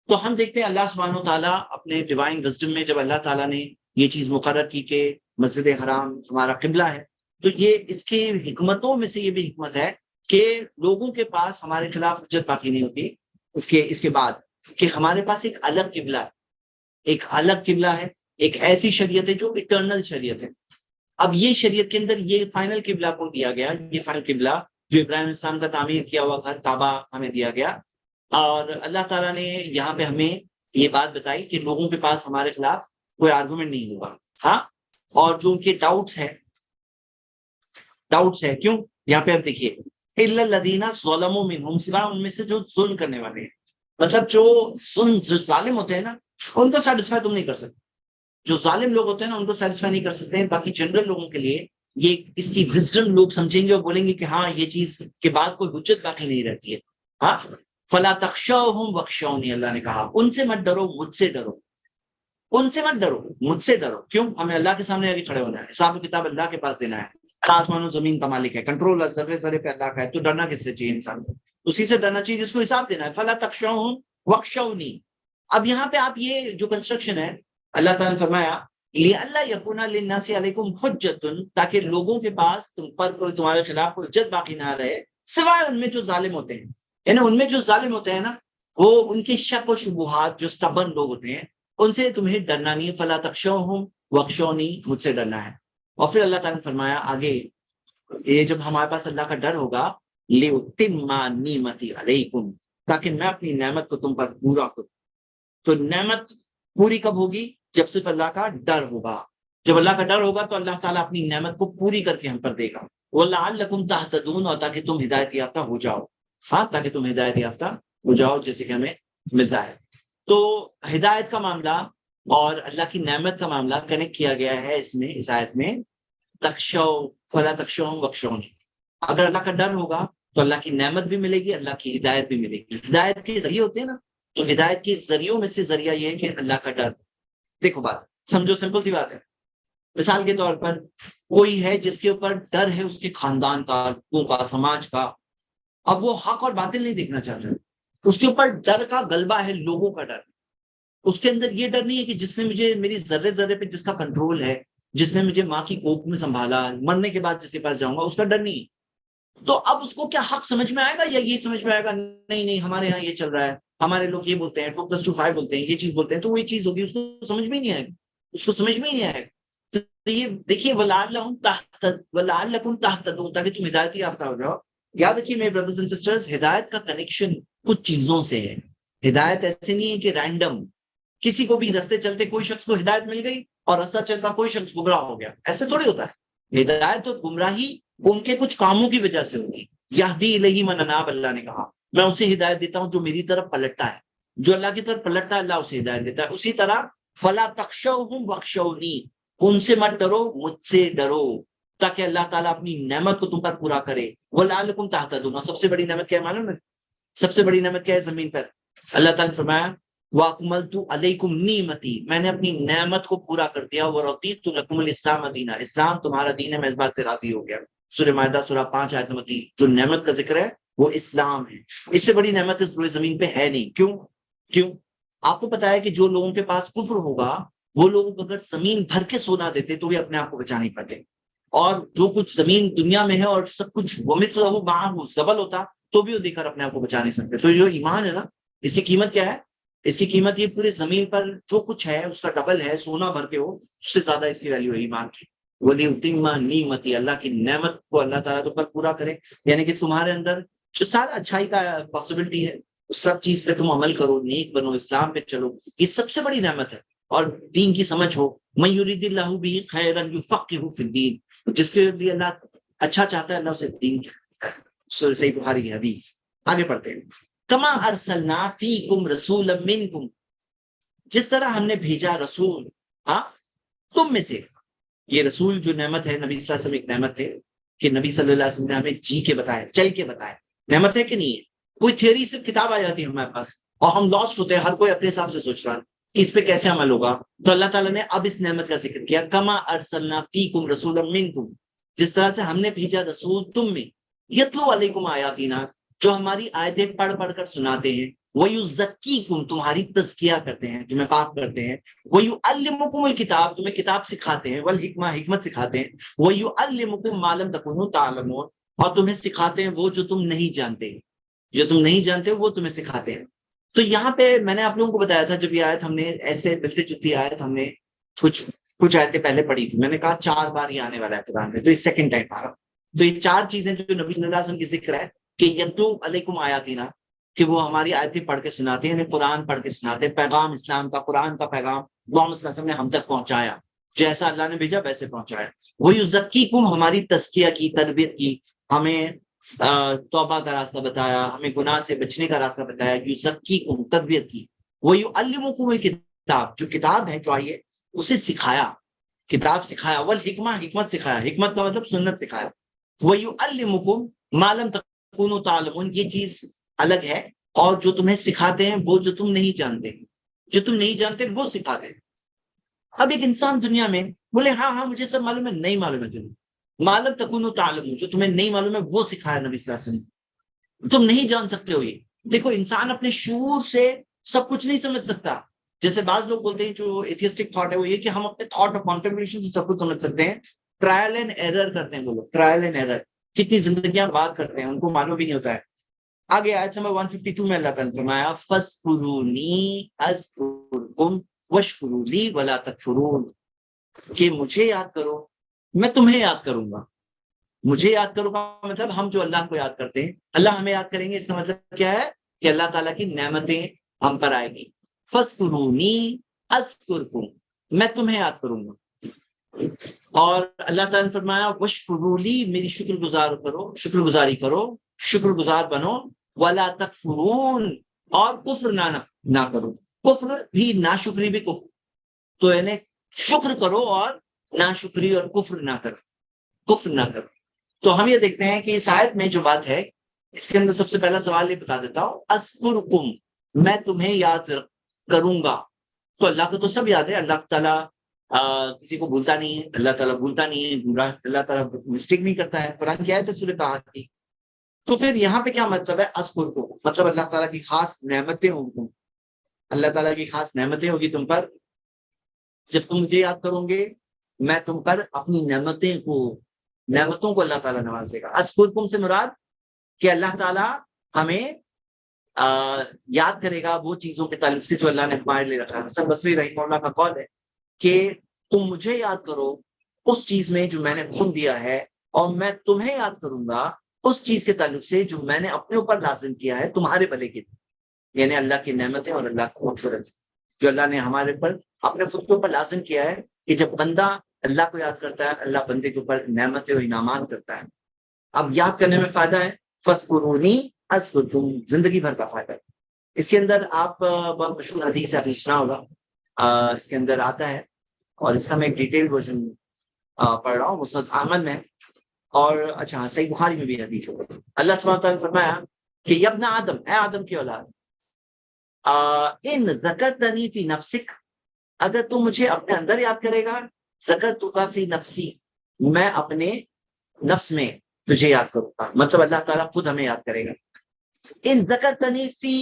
تو ہم دیکھتے ہیں اللہ سبحانہ وتعالیٰ اپنے ڈیوائن وزڈم میں جب اللہ تعالیٰ نے یہ چیز مقرر کی کہ مسجد حرام ہمارا قبلہ ہے، تو یہ اس کی حکمتوں میں سے یہ بھی حکمت ہے کہ لوگوں کے پاس ہمارے خلاف حجت باقی نہیں ہوتی. اس کے بعد کہ ہمارے پاس ایک الگ قبلہ ہے، ایک الگ قبلہ ہے، ایک ایسی شریعت ہے جو اٹرنل شریعت ہے. اب یہ شریعت کے اندر یہ فائنل قبلہ کو دیا گیا، یہ فائنل قبلہ جو ابراہیم علیہ السلام کا تعمیر کیا ہوا گھر کعبہ ہمیں دیا گیا. اور اللہ تعالیٰ نے یہاں پہ ہمیں یہ بات بتائی کہ لوگوں کے پاس ہمارے خلاف کوئی آرگومنٹ نہیں ہوگا. ہاں، اور جو ان کے ڈاؤٹس ہے کیوں؟ یہاں پہ اب دیکھیے اِلَّا الَّذِينَ ظَلَمُوا مِنْهُمْ، سوائے ان میں سے جو ظلم کرنے والے ہیں. مطلب جو ظالم ہوتے ہیں نا ان کو سیٹسفائی تم نہیں کر سکتے، جو ظالم لوگ ہوتے ہیں نا ان کو سیٹسفائی نہیں کر سکتے ہیں. باقی جنرل لوگوں کے لیے یہ اس کی وزڈم لوگ سمجھیں گے اور بولیں گے کہ ہاں یہ چیز کے بعد کوئی حجت باقی نہیں رہتی ہے. ہاں، فلا تخشوہم وخشونی، اللہ نے کہا ان سے مت ڈرو، مجھ سے ڈرو. ان سے مت ڈرو، مجھ سے ڈرو. کیوں؟ ہمیں اللہ کے سامنے ابھی کھڑے ہونا ہے، حساب و کتاب اللہ کے پاس دینا ہے. آسمان و زمین کا مالک ہے، کنٹرول ذرے ذرے پہ اللہ کا ہے. تو ڈرنا کس سے چاہیے؟ انسان کو اسی سے ڈرنا چاہیے جس کو حساب دینا ہے. فلا تخشوہم وخشونی. اب یہاں پہ آپ یہ جو کنسٹرکشن ہے اللہ تعالیٰ نے فرمایا لِأَلَّا يَكُونَ لِلنَّاسِ عَلَيْكُمْ حُجَّةٌ، تاکہ لوگوں کے پاس تم پر کوئی تمہارے خلاف کوئی حجت باقی نہ رہے، سوائے ان میں جو ظالم ہوتے ہیں. یعنی ان میں جو ظالم ہوتے ہیں نا وہ ان کے شک و شبہات، جو stubborn لوگ ہوتے ہیں ان سے تمہیں ڈرنا نہیں. فلا تخشوہم وخشونی، مجھ سے ڈرنا ہے. اور پھر اللہ تعالیٰ نے فرمایا آگے یہ جب ہمارے پاس اللہ کا ڈر ہوگا لِأُتِمَّ نِعْمَتِي عَلَيْكُمْ، تاکہ میں اپنی نعمت کو تم پر پورا کروں. تو نعمت پوری کب ہوگی؟ جب صرف اللہ کا ڈر ہوگا. جب اللہ کا ڈر ہوگا تو اللہ تعالیٰ اپنی نعمت کو پوری کر کے ہم پر دے گا. وَلَعَلَّكُمْ تَهْتَدُونَ، اور تاکہ تم ہدایت یافتہ ہو جاؤ. ہاں، تاکہ تم ہدایت یافتہ ہو جاؤ جیسے کہ ہمیں ملتا ہے. تو ہدایت کا معاملہ اور اللہ کی نعمت کا معاملہ کنیکٹ کیا گیا ہے اس میں، اس آیت میں. تخشو فلا تخشوہم وخشونی، اگر اللہ کا ڈر ہوگا تو اللہ کی نعمت بھی ملے گی، اللہ کی ہدایت بھی ملے گی. ہدایت کے ذریعے ہوتے ہیں نا، تو ہدایت کے ذریعوں میں سے ذریعہ یہ ہے کہ اللہ کا ڈر. دیکھو بات سمجھو، سمپل سی بات ہے. مثال کے طور پر کوئی ہے جس کے اوپر ڈر ہے اس کے خاندان کا، لوگوں کا، سماج کا. اب وہ حق اور باطل نہیں دیکھنا چاہتا، اس کے اوپر ڈر کا غلبہ ہے، لوگوں کا ڈر. اس کے اندر یہ ڈر نہیں ہے کہ جس نے مجھے میری ذرے ذرے پہ جس کا کنٹرول ہے، جس نے مجھے ماں کی کوکھ میں سنبھالا، مرنے کے بعد جس کے پاس جاؤں گا اس کا ڈر نہیں. تو اب اس کو کیا حق سمجھ میں آئے گا یا یہ سمجھ میں آئے گا نہیں ہمارے یہاں یہ چل رہا ہے، ہمارے لوگ یہ بولتے ہیں 2+2=5 بولتے ہیں، یہ چیز بولتے ہیں، تو وہی چیز ہوگی. اس کو سمجھ میں نہیں آئے گا، اس کو سمجھ میں نہیں آئے گا. تو یہ دیکھیے وَلَعَلَّكُمْ تَهْتَدُونَ، تاکہ تم ہدایت یافتہ ہو جاؤ. یاد رکھیے میرے بردرز اینڈ سسٹرز، ہدایت کا کنیکشن کچھ چیزوں سے ہے. ہدایت ایسے نہیں ہے کہ رینڈم کسی کو بھی رستے چلتے کوئی شخص کو ہدایت مل گئی اور رستہ چلتا کوئی شخص گمراہ ہو گیا، ایسے تھوڑی ہوتا ہے. ہدایت اور گمراہی ان کے کچھ کاموں کی وجہ سے ہوگی. یہدی الیہ من اناب، اللہ نے کہا میں اسے ہدایت دیتا ہوں جو میری طرف پلٹتا ہے. جو اللہ کی طرف پلٹتا ہے اللہ اسے ہدایت دیتا ہے. اسی طرح فلا تخشوہم وخشونی، ان سے مت ڈرو، مجھ سے ڈرو، تاکہ اللہ تعالیٰ اپنی نعمت کو تم پر پورا کرے. وَلَعَلَّكُمْ تَهْتَدُونَ. سب سے بڑی نعمت کیا ہے معلوم ہے؟ سب سے بڑی نعمت کیا ہے زمین پر؟ اللہ تعالیٰ نے فرمایا وَأَكْمَلْتُ عَلَيْكُمْ نِعْمَتِي، میں نے اپنی نعمت کو پورا کر دیا. وَرَضِيتُ لَكُمُ الْإِسْلَامَ دِينًا، اسلام تمہارا دین ہے، میں اس بات سے راضی ہو گیا. سورہ مائدہ سورہ 5 آیت نمبر 3. جو نعمت کا ذکر ہے وہ اسلام ہے. اس سے بڑی نعمت اس پورے زمین پہ ہے نہیں. کیوں؟ آپ کو پتا ہے کہ جو لوگوں کے پاس کفر ہوگا وہ لوگ اگر زمین بھر کے سونا دیتے تو بھی اپنے آپ کو بچا نہیں پاتے، اور جو کچھ زمین دنیا میں ہے اور سب کچھ وہ ڈبل ہوتا تو بھی وہ دے کر اپنے آپ کو بچا نہیں سکتے. تو جو ایمان ہے نا، اس کی قیمت کیا ہے؟ اس کی قیمت یہ پورے زمین پر جو کچھ ہے اس کا ڈبل ہے، سونا بھر کے ہو اس سے زیادہ اس کی ویلیو ہے ایمان کی. نعمتی، اللہ کی نعمت کو اللہ تعالیٰ تو پر پورا کرے، یعنی کہ تمہارے اندر جو سارا اچھائی کا پاسبلٹی ہے سب چیز پہ تم عمل کرو، نیک بنو، اسلام پہ چلو، یہ سب سے بڑی نعمت ہے. اور دین کی سمجھ ہو، من یرید اللہ بہ خیرا یفقہہ فی الدین، جس کے لیے اللہ اچھا چاہتا ہے اللہ اسے دین. صحیح بخاری کی حدیث. آگے پڑھتے ہیں. کما ارسلنا فیکم رسولا منکم، جس طرح ہم نے بھیجا رسول تم میں سے. یہ رسول جو نعمت ہے، نبی صلی اللہ علیہ وسلم ایک نعمت ہے کہ نبی صلی اللہ علیہ وسلم نے ہمیں جی کے بتایا، چل کے بتایا. نعمت ہے کہ نہیں ہے؟ کوئی تھیوری صرف کتاب آ جاتی ہے ہمارے پاس اور ہم لاسٹ ہوتے ہیں، ہر کوئی اپنے حساب سے سوچ رہا ہے کہ اس پہ کیسے عمل ہوگا. تو اللہ تعالیٰ نے اب اس نعمت کا ذکر کیا. کما ارسلنا فیکم رسولا منکم، جس طرح سے ہم نے بھیجا رسول تم میں، یتلو علیکم آیاتنا، جو ہماری آیتیں پڑھ پڑھ کر سناتے ہیں، وَيُزَكِّيكُمْ، تمہاری تزکیہ کرتے ہیں، تمہیں پاک کرتے ہیں، وَيُعَلِّمُكُمُ الْكِتَابَ، تمہیں کتاب سکھاتے ہیں، والحکمہ، حکمت سکھاتے ہیں، وَيُعَلِّمُكُمْ مَا لَمْ تَكُونُوا تَعْلَمُونَ، اور تمہیں سکھاتے ہیں وہ جو تم نہیں جانتے، جو تم نہیں جانتے وہ تمہیں سکھاتے ہیں. تو یہاں پہ میں نے آپ لوگوں کو بتایا تھا، جب یہ آیت ہم نے ایسے ملتی جلتی آیت ہم نے کچھ آیتیں پہلے پڑھی تھی، میں نے کہا 4 بار یہ آنے والا ہے قرآن میں، تو یہ سیکنڈ ٹائم آ رہا. تو یہ 4 چیزیں جو نبی صلی اللہ علیہ وسلم کی ذکر ہے کہ یتلو علیکم آیاتنا، کہ وہ ہماری آیتیں پڑھ کے سناتے ہیں، قرآن پڑھ کے سناتے ہیں، پیغام اسلام کا، قرآن کا پیغام محمد صلی اللہ علیہ وسلم نے ہم تک پہنچایا، جیسا اللہ نے بھیجا ویسے پہنچایا. وَيُزَكِّيكُمْ، ہماری تزکیہ کی، تربیت کی، ہمیں توبہ کا راستہ بتایا، ہمیں گناہ سے بچنے کا راستہ بتایا. یُزَكِّيكُمْ، تربیت کی. وَيُعَلِّمُكُمُ الْكِتَابَ، جو کتاب ہے جو آئیے اسے سکھایا، کتاب سکھایا، والحکمہ، حکمت سکھایا، حکمت کا مطلب سنت سکھایا. وَيُعَلِّمُكُمْ مَا لَمْ تَكُونُوا تَعْلَمُونَ، یہ چیز الگ ہے، اور جو تمہیں سکھاتے ہیں وہ جو تم نہیں جانتے، جو تم نہیں جانتے وہ سکھاتے ہیں. اب ایک انسان دنیا میں بولے ہاں مجھے سب معلوم ہے، نہیں معلوم ہے تمہیں، معلوم تکونوا تعلمون، جو تمہیں نہیں معلوم ہے وہ سکھایا نبی صلی اللہ علیہ وسلم، تم نہیں جان سکتے ہو. یہ دیکھو، انسان اپنے شعور سے سب کچھ نہیں سمجھ سکتا. جیسے بعض لوگ بولتے ہیں جو ایتھیسٹک تھاٹ ہے وہ یہ کہ ہم اپنے تھاٹ اور کانٹمپلیشن سے سب کچھ سمجھ سکتے ہیں. ٹرائل اینڈ ایرر کرتے ہیں وہ لوگ، ٹرائل اینڈ ایرر، کتنی زندگیاں بات کرتے ہیں ان کو معلوم بھی نہیں ہوتا ہے. آگے آیت نمبر 152 میں اللہ تعالیٰ نے فرمایا فَاذْكُرُونِي أَذْكُرْكُمْ وَاشْكُرُوا لِي وَلَا تَكْفُرُونَ، کہ مجھے یاد کرو میں تمہیں یاد کروں گا. مجھے یاد کرو کا مطلب ہم جو اللہ کو یاد کرتے ہیں اللہ ہمیں یاد کریں گے، اس کا مطلب کیا ہے کہ اللہ تعالیٰ کی نعمتیں ہم پر آئے گی. فَاذْكُرُونِي أَذْكُرْكُمْ، میں تمہیں یاد کروں گا. اور اللہ تعالیٰ نے فرمایا وَاشْكُرُوا لِي، میری شکر گزار کرو، شکر گزاری کرو، شکر گزار بنو. وَلَا تَكْفُرُونَ، اور کفر نہ کرو. کفر بھی، ناشکری بھی کفر. تو یعنی شکر کرو اور ناشکری اور کفر نہ کرو. تو ہم یہ دیکھتے ہیں کہ اس آیت میں جو بات ہے اس کے اندر سب سے پہلا سوال یہ بتا دیتا ہوں، اذکرکم، میں تمہیں یاد کروں گا. تو اللہ کو تو سب یاد ہے، اللہ تعالیٰ کسی کو بھولتا نہیں ہے، اللہ تعالیٰ بھولتا نہیں ہے، اللہ تعالیٰ مسٹیک نہیں کرتا ہے. قرآن کی آیت ہے سورۃ طٰہٰ کی. تو پھر یہاں پہ کیا مطلب ہے اذکرکم؟ مطلب اللہ تعالیٰ کی خاص نعمتیں ہوں گی، اللہ تعالیٰ کی خاص نعمتیں ہوگی تم پر. جب تم مجھے یاد کرو گے میں تم پر اپنی نعمتوں کو اللہ تعالیٰ نوازے گا. اذکرکم سے مراد کہ اللہ تعالیٰ ہمیں یاد کرے گا وہ چیزوں کے تعلق سے جو اللہ نے ہمارے لیے رکھا ہے. حسن بصری رحمہ اللہ کا قول ہے کہ تم مجھے یاد کرو اس چیز میں جو میں نے حکم دیا ہے، اور میں تمہیں یاد کروں گا اس چیز کے تعلق سے جو میں نے اپنے اوپر لازم کیا ہے تمہارے بھلے کے لیے. یعنی اللہ کی نعمتیں اور اللہ کی مغفرت جو اللہ نے ہمارے پر اپنے خود کے اوپر لازم کیا ہے کہ جب بندہ اللہ کو یاد کرتا ہے اللہ بندے کے اوپر نعمتیں اور انعامات کرتا ہے. اب یاد کرنے میں فائدہ ہے، فَاذْكُرُونِي أَذْكُرْكُمْ، زندگی بھر کا فائدہ ہے. اس کے اندر آپ بہت مشہور حدیث آپ نے سنا ہوگا، اس کے اندر آتا ہے، اور اس کا میں ایک ڈیٹیل ورژن پڑھ رہا ہوں مسند احمد میں، اور اچھا صحیح بخاری میں بھی حدیث ہوگا. اللہ سبحانہ تعالیٰ نے فرمایا کہ یا ابن آدم، اے آدم کی اولاد، ان ذکرتنی فی نفسک، اگر تو مجھے اپنے اندر یاد کرے گا، ذکرتک فی نفسی، میں اپنے نفس میں تجھے یاد کروں گا. مطلب اللہ تعالیٰ خود ہمیں یاد کرے گا. ان ذکرتنی فی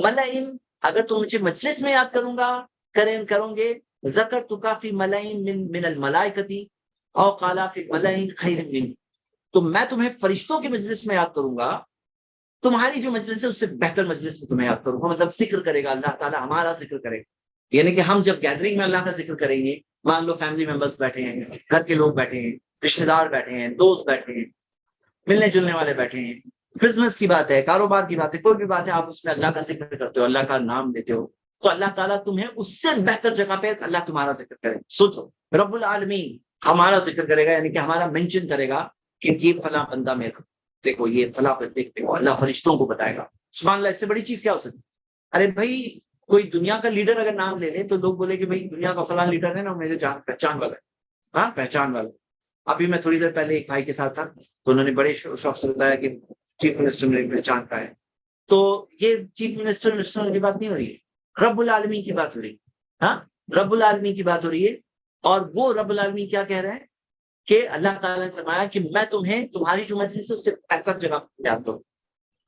ملئ اگر تم مجھے مجلس میں یاد کروں گے ذکرتک فی ملئ من الملائکۃ او قال فی ملئ خیر من، تو میں تمہیں فرشتوں کی مجلس میں یاد کروں گا، تمہاری جو مجلس ہے اس سے بہتر مجلس میں تمہیں یاد کروں گا. مطلب ذکر کرے گا اللہ تعالیٰ، ہمارا ذکر کرے گا. یعنی کہ ہم جب گیدرنگ میں اللہ کا ذکر کریں گے، مان لو فیملی ممبرس بیٹھے ہیں، گھر کے لوگ بیٹھے ہیں، رشتے دار بیٹھے ہیں، دوست بیٹھے ہیں، ملنے جلنے والے بیٹھے ہیں، بزنس کی بات ہے، کاروبار کی بات ہے، کوئی بھی بات ہے، آپ اس میں اللہ کا ذکر کرتے ہو، اللہ کا نام لیتے ہو، تو اللہ تعالیٰ تمہیں اس سے بہتر جگہ پہ اللہ تمہارا ذکر کرے. سوچو، رب العالمین ہمارا ذکر کرے گا، یعنی کہ ہمارا مینشن کرے گا کہ یہ فلاں بندہ میرا، دیکھو یہ فلاں بندے کو اللہ فرشتوں کو بتائے گا. سبحان اللہ، اس سے بڑی چیز کیا ہو سکتی؟ ارے بھائی کوئی دنیا کا لیڈر اگر نام لے لے تو لوگ بولے کہ بھائی دنیا کا فلاں لیڈر ہے نا، میرے جان پہچان والا ہے، ہاں پہچان والا. ابھی میں تھوڑی دیر پہلے ایک بھائی کے ساتھ تھا تو انہوں نے بڑے شوق سے بتایا کہ چیف منسٹر میری پہچان کا ہے. تو یہ چیف منسٹر کی بات نہیں ہو رہی ہے، رب العالمین کی بات ہو رہی ہے. ہاں، رب العالمین کی بات ہو رہی ہے. اور وہ رب العالمین کیا کہہ رہے ہیں کہ اللہ تعالیٰ نے فرمایا کہ میں تمہیں تمہاری جو مجلس ہے اس سے بہتر جگہ یاد کروں.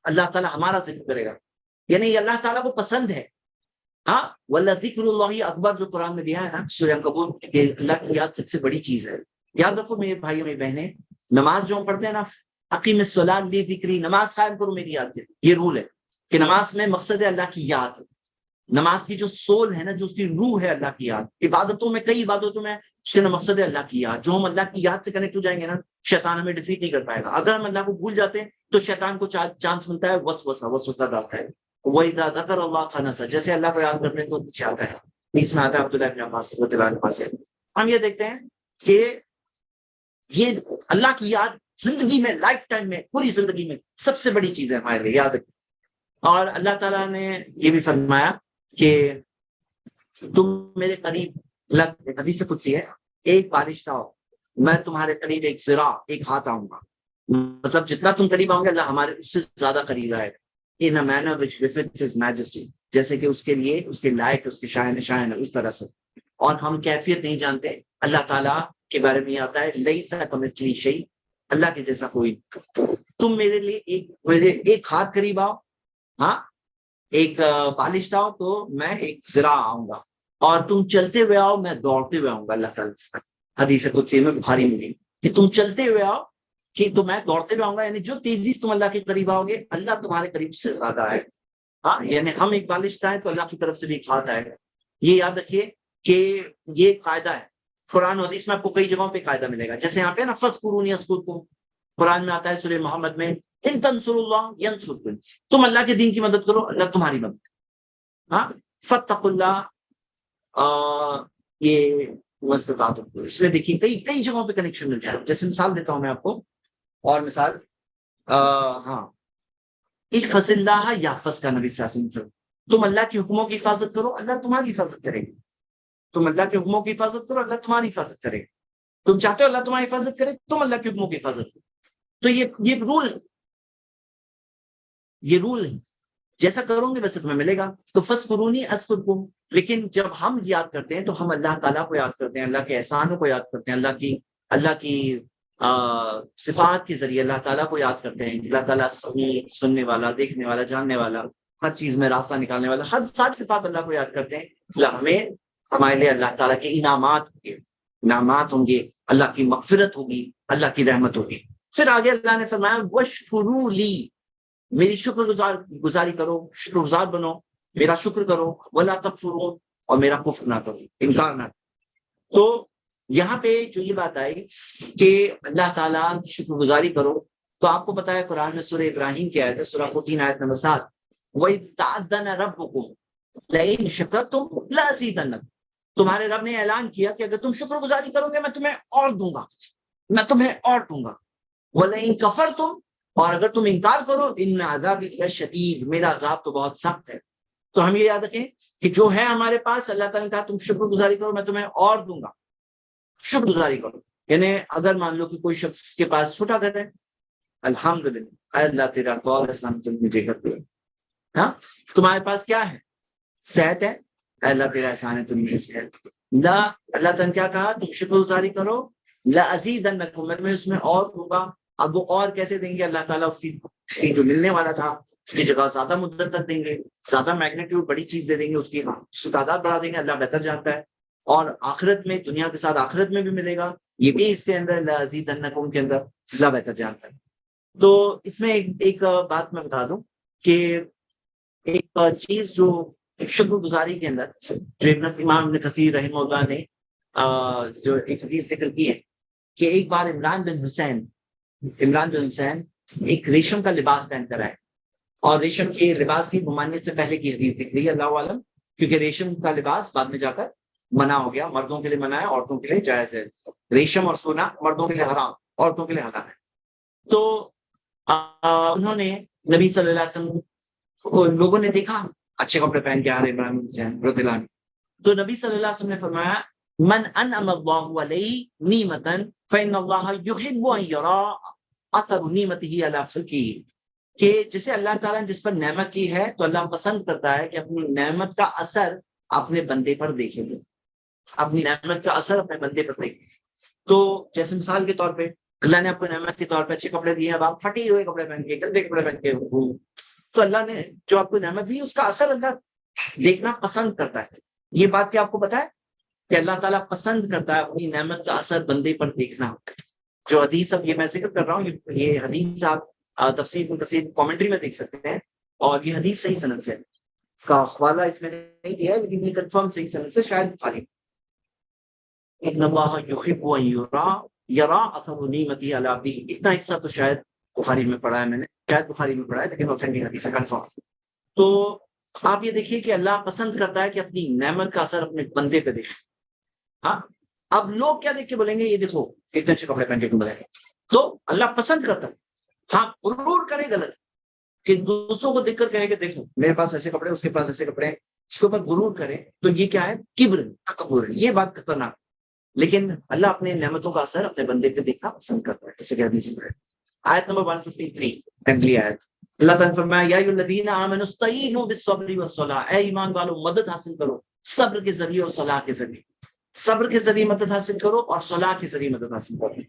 اللہ تعالیٰ ہمارا ذکر کرے گا، یعنی اللہ تعالیٰ کو پسند ہے. ہاں، وَلَذِكْرُ اللَّهِ اکبر جو قرآن میں دیا ہے نا سورہ عنکبوت کہ اللہ کی یاد سب سے بڑی چیز ہے. یاد رکھو میرے بھائیوں میری بہنیں، نماز جو ہم پڑھتے ہیں نا، اقیم الصلاۃ لی ذکری، نماز قائم کرو میری یاد کے، یہ رول ہے کہ نماز میں مقصد ہے اللہ کی یاد. نماز کی جو سول ہے نا، جو اس کی روح ہے اللہ کی یاد. عبادتوں میں کئی عبادتوں میں اس کا مقصد ہے اللہ کی یاد. جو ہم اللہ کی یاد سے کنیکٹ ہو جائیں گے نا، شیطان ہمیں ڈیفیٹ نہیں کر پائے گا. اگر ہم اللہ کو بھول جاتے ہیں تو شیطان کو چانس ملتا ہے وسوسہ ڈالتا ہے. وَإِذَا ذَكَرَ اللَّهَ خَنَسَ، جیسے اللہ کو یاد کرتے ہیں تو پیچھے آتا ہے. اس میں آتا ہے عبداللہ بن عباس رضی اللہ عنہ سے. ہم یہ دیکھتے ہیں کہ یہ اللہ کی یاد زندگی میں، لائف ٹائم میں، پوری زندگی میں سب سے بڑی چیز ہے ہمارے لیے، یاد رکھیں. اور اللہ تعالیٰ نے یہ بھی فرمایا کہ تم میرے قریب، حدیث قدسی ہے، ایک بالشتہ ہو میں تمہارے قریب ایک ذراع، ایک ہاتھ آؤں گا. مطلب جتنا تم قریب آؤں گے اللہ ہمارے اس سے زیادہ قریب آئے گا. in a manner which befits his majesty، جیسے کہ اس کے لیے اس کے لائق اس کے شائن ہے، اس طرح سے. اور ہم کیفیت نہیں جانتے. اللہ تعالیٰ کے بارے میں یہ آتا ہے لیسا کمثلہ شیء، اللہ کے جیسا کوئی. تم میرے لیے میرے ایک ہاتھ قریب آؤ، ہاں ایک بالشتہ ہو تو میں ایک ذراع آؤں گا، اور تم چلتے ہوئے آؤ میں دوڑتے ہوئے آؤں گا. اللہ تعالیٰ سے حدیث قدسی میں بخاری میں ملی کہ تم چلتے ہوئے آؤ کہ تو میں دوڑتے ہوئے آؤں گا. یعنی جو تیزی سے تم اللہ کے قریب آؤ گے اللہ تمہارے قریب سے زیادہ آئے. ہاں، یعنی ہم ایک بالشتہ ہے تو اللہ کی طرف سے بھی ایک ہاتھ آئے گا. یہ یاد رکھیے کہ یہ قاعدہ ہے. قرآن و حدیث میں آپ کو کئی جگہوں پہ قاعدہ ملے گا. جیسے یہاں پہ نا فَاذْكُرُونِی اذْکُرْکُم، قرآن میں آتا ہے سورہ محمد میں ان تنصروا اللہ ینصرکم، تم اللہ کے دین کی مدد کرو اللہ تمہاری مدد. ہاں، فَاتَّقُوا اللَّهَ، یہ واستطعتم، اس میں دیکھیے کئی جگہوں پہ کنیکشن مل جائے. جیسے مثال دیتا ہوں میں آپ کو، اور مثال ہاں، احفظ اللہ یحفظ کا، نبی صلی اللہ علیہ وسلم، تم اللہ کے حکموں کی حفاظت کرو اللہ تمہاری حفاظت کرے گا. تم اللہ کے حکموں کی حفاظت کرو اللہ تمہاری حفاظت کرے گا. تم چاہتے ہو اللہ تمہاری حفاظت کرے، تم اللہ کے حکموں کی حفاظت کرو. تو یہ رول ہے، یہ رول ہے. جیسا کرو گے ویسے تمہیں ملے گا. تو فَاذْكُرُونِی أَذْكُرْکُم، لیکن جب ہم یاد کرتے ہیں تو ہم اللہ تعالیٰ کو یاد کرتے ہیں، اللہ کے احسانوں کو یاد کرتے ہیں، اللہ کی صفات کے ذریعے اللہ تعالیٰ کو یاد کرتے ہیں. اللہ تعالیٰ سمیع، سننے والا، دیکھنے والا، جاننے والا، ہر چیز میں راستہ نکالنے والا، ہر ساری صفات اللہ کو یاد کرتے ہیں. ہمارے لیے اللہ تعالیٰ کے انعامات ہوں گے، اللہ کی مغفرت ہوگی، اللہ کی رحمت ہوگی. پھر آگے اللہ نے فرمایا وَاشْکُرُوا لِی، میری شکر گزاری کرو، شکر گزار بنو، میرا شکر کرو. وَلَا تَکْفُرُونَ، اور میرا کفر نہ کرو، انکار نہ. تو یہاں پہ جو یہ بات آئی کہ اللہ تعالیٰ کی شکر گزاری کرو، تو آپ کو پتا ہے قرآن میں سورہ ابراہیم کی آیت ہے، سورہ 14 آیت نمبر 7، وَإِذْ تَعَذَّنَ رَبُّكُمْ لَئِنْ شَكَرْتُمْ لَأَزِيدَنَّكُمْ، تمہارے رب نے اعلان کیا کہ اگر تم شکر گزاری کرو گے میں تمہیں اور دوں گا، میں تمہیں اور دوں گا. وَلَئِنْ كَفَرْتُمْ، اور اگر تم انکار کرو ان عذابی لشدید، میرا عذاب تو بہت سخت ہے. تو ہم یہ یاد رکھیں کہ جو ہے ہمارے پاس، اللہ تعالیٰ نے کہا تم شکر گزاری کرو میں تمہیں اور دوں گا. شکر گزاری کرو، یعنی اگر مان لو کہ کوئی شخص کے پاس چھوٹا گھر ہے، الحمدللہ اللہ تیرا قول اسلام مجھے کر دے. ہاں، تمہارے پاس کیا ہے؟ صحت ہے، اللہ تیرا احسان ہے تم نے صحت. لا، اللہ تعالیٰ نے کیا کہا؟ تم شکر گزاری کرو، لأزیدنکم، میں تمہیں اس میں اور دوں گا. اب وہ اور کیسے دیں گے اللہ تعالیٰ؟ اس کی جو ملنے والا تھا اس کی جگہ زیادہ مدت تک دیں گے، زیادہ میگنیٹیوڈ بڑی چیز دے دیں گے، اس کی تعداد بڑھا دیں گے، اللہ بہتر جانتا ہے. اور آخرت میں دنیا کے ساتھ آخرت میں بھی ملے گا، یہ بھی اس کے اندر لَأَزِيدَنَّكُمْ کے اندر اللہ بہتر جانتا ہے. تو اس میں ایک بات میں بتا دوں کہ ایک چیز جو شکر گزاری کے اندر جو امام ابن کثیر رحمہ اللہ نے جو ایک حدیث ذکر کی ہے کہ ایک بار عمران بن حسین ایک ریشم کا لباس پہن کر آئے، اور ریشم کے لباس کی ممانعت سے پہلے کی حدیث دکھ رہی ہے اللہ عالم، کیونکہ ریشم کا لباس بعد میں جا کر منع ہو گیا، مردوں کے لیے منع ہے، عورتوں کے لیے جائز ہے. ریشم اور سونا مردوں کے لیے حرام، عورتوں کے لیے حلال ہے. تو انہوں نے نبی صلی اللہ علیہ وسلم کو لوگوں نے دیکھا اچھے کپڑے پہن کے آ رہے عمران بن حسین رضی اللہ عنہ، تو نبی صلی اللہ علیہ وسلم نے فرمایا من انعم اللہ علیہ نعمتا فإن اللہ یحب ان یری اثر نعمته علی خلقہ، کہ جسے اللہ تعالیٰ نے جس پر نعمت کی ہے تو اللہ پسند کرتا ہے کہ اپنی نعمت کا اثر اپنے بندے پر دیکھیں گے، اپنی نعمت کا اثر اپنے بندے پر دیکھیں. تو جیسے مثال کے طور پہ اللہ نے آپ کو نعمت کے طور پہ اچھے کپڑے دیے، اب آپ پھٹے ہوئے کپڑے پہن کے گندے کپڑے پہن کے تو اللہ نے جو آپ کو نعمت دی اس کا اثر اللہ دیکھنا پسند کرتا ہے. یہ بات کیا آپ کو پتا ہے کہ اللہ تعالیٰ پسند کرتا ہے اپنی نعمت کا اثر بندے پر دیکھنا. جو حدیث اب یہ میں ذکر کر رہا ہوں، یہ حدیث آپ تفسیر ابن کثیر کامنٹری میں دیکھ سکتے ہیں، اور یہ حدیث صحیح سند سے، اس کا حوالہ اس میں نہیں دیا ہے لیکن یہ کنفرم صحیح سند سے، شاید بخاری. ان اللہ یحب ان یری اثر نعمته علی عبدہ، اتنا حصہ تو شاید بخاری میں پڑھا ہے میں نے، شاید بخاری میں پڑھا ہے لیکن اوتھینٹک حدیث ہے کنفرم. تو آپ یہ دیکھیے کہ اللہ پسند کرتا ہے کہ اپنی نعمت کا اثر اپنے بندے پہ دیکھے. ہاں اب لوگ کیا دیکھ کے بولیں گے یہ دیکھو کتنے اچھے کپڑے پہن کے تم بتائیں، تو اللہ پسند کرتا ہے. ہاں غرور کرے غلط کہ دوسروں کو دیکھ کر کہے کہ دیکھو میرے پاس ایسے کپڑے، اس کے پاس ایسے کپڑے، اس کے اوپر غرور کرے تو یہ کیا ہے؟ کبر، تکبر ہے، یہ بات خطرناک. لیکن اللہ اپنے نعمتوں کا اثر اپنے بندے پہ دیکھنا پسند کرتا ہے، جیسے کہ حدیث میں آیت نمبر 153 اگلی آیت، اللہ تعالیٰ نے فرمایا یا ایھا الذین آمنوا استعینوا بالصبر والصلاۃ، اے ایمان والو مدد حاصل کرو صبر کے ذریعے اور صلاح کے ذریعے. صبر کے ذریعے مدد حاصل کرو اور صلاح کے ذریعے مدد حاصل کرو.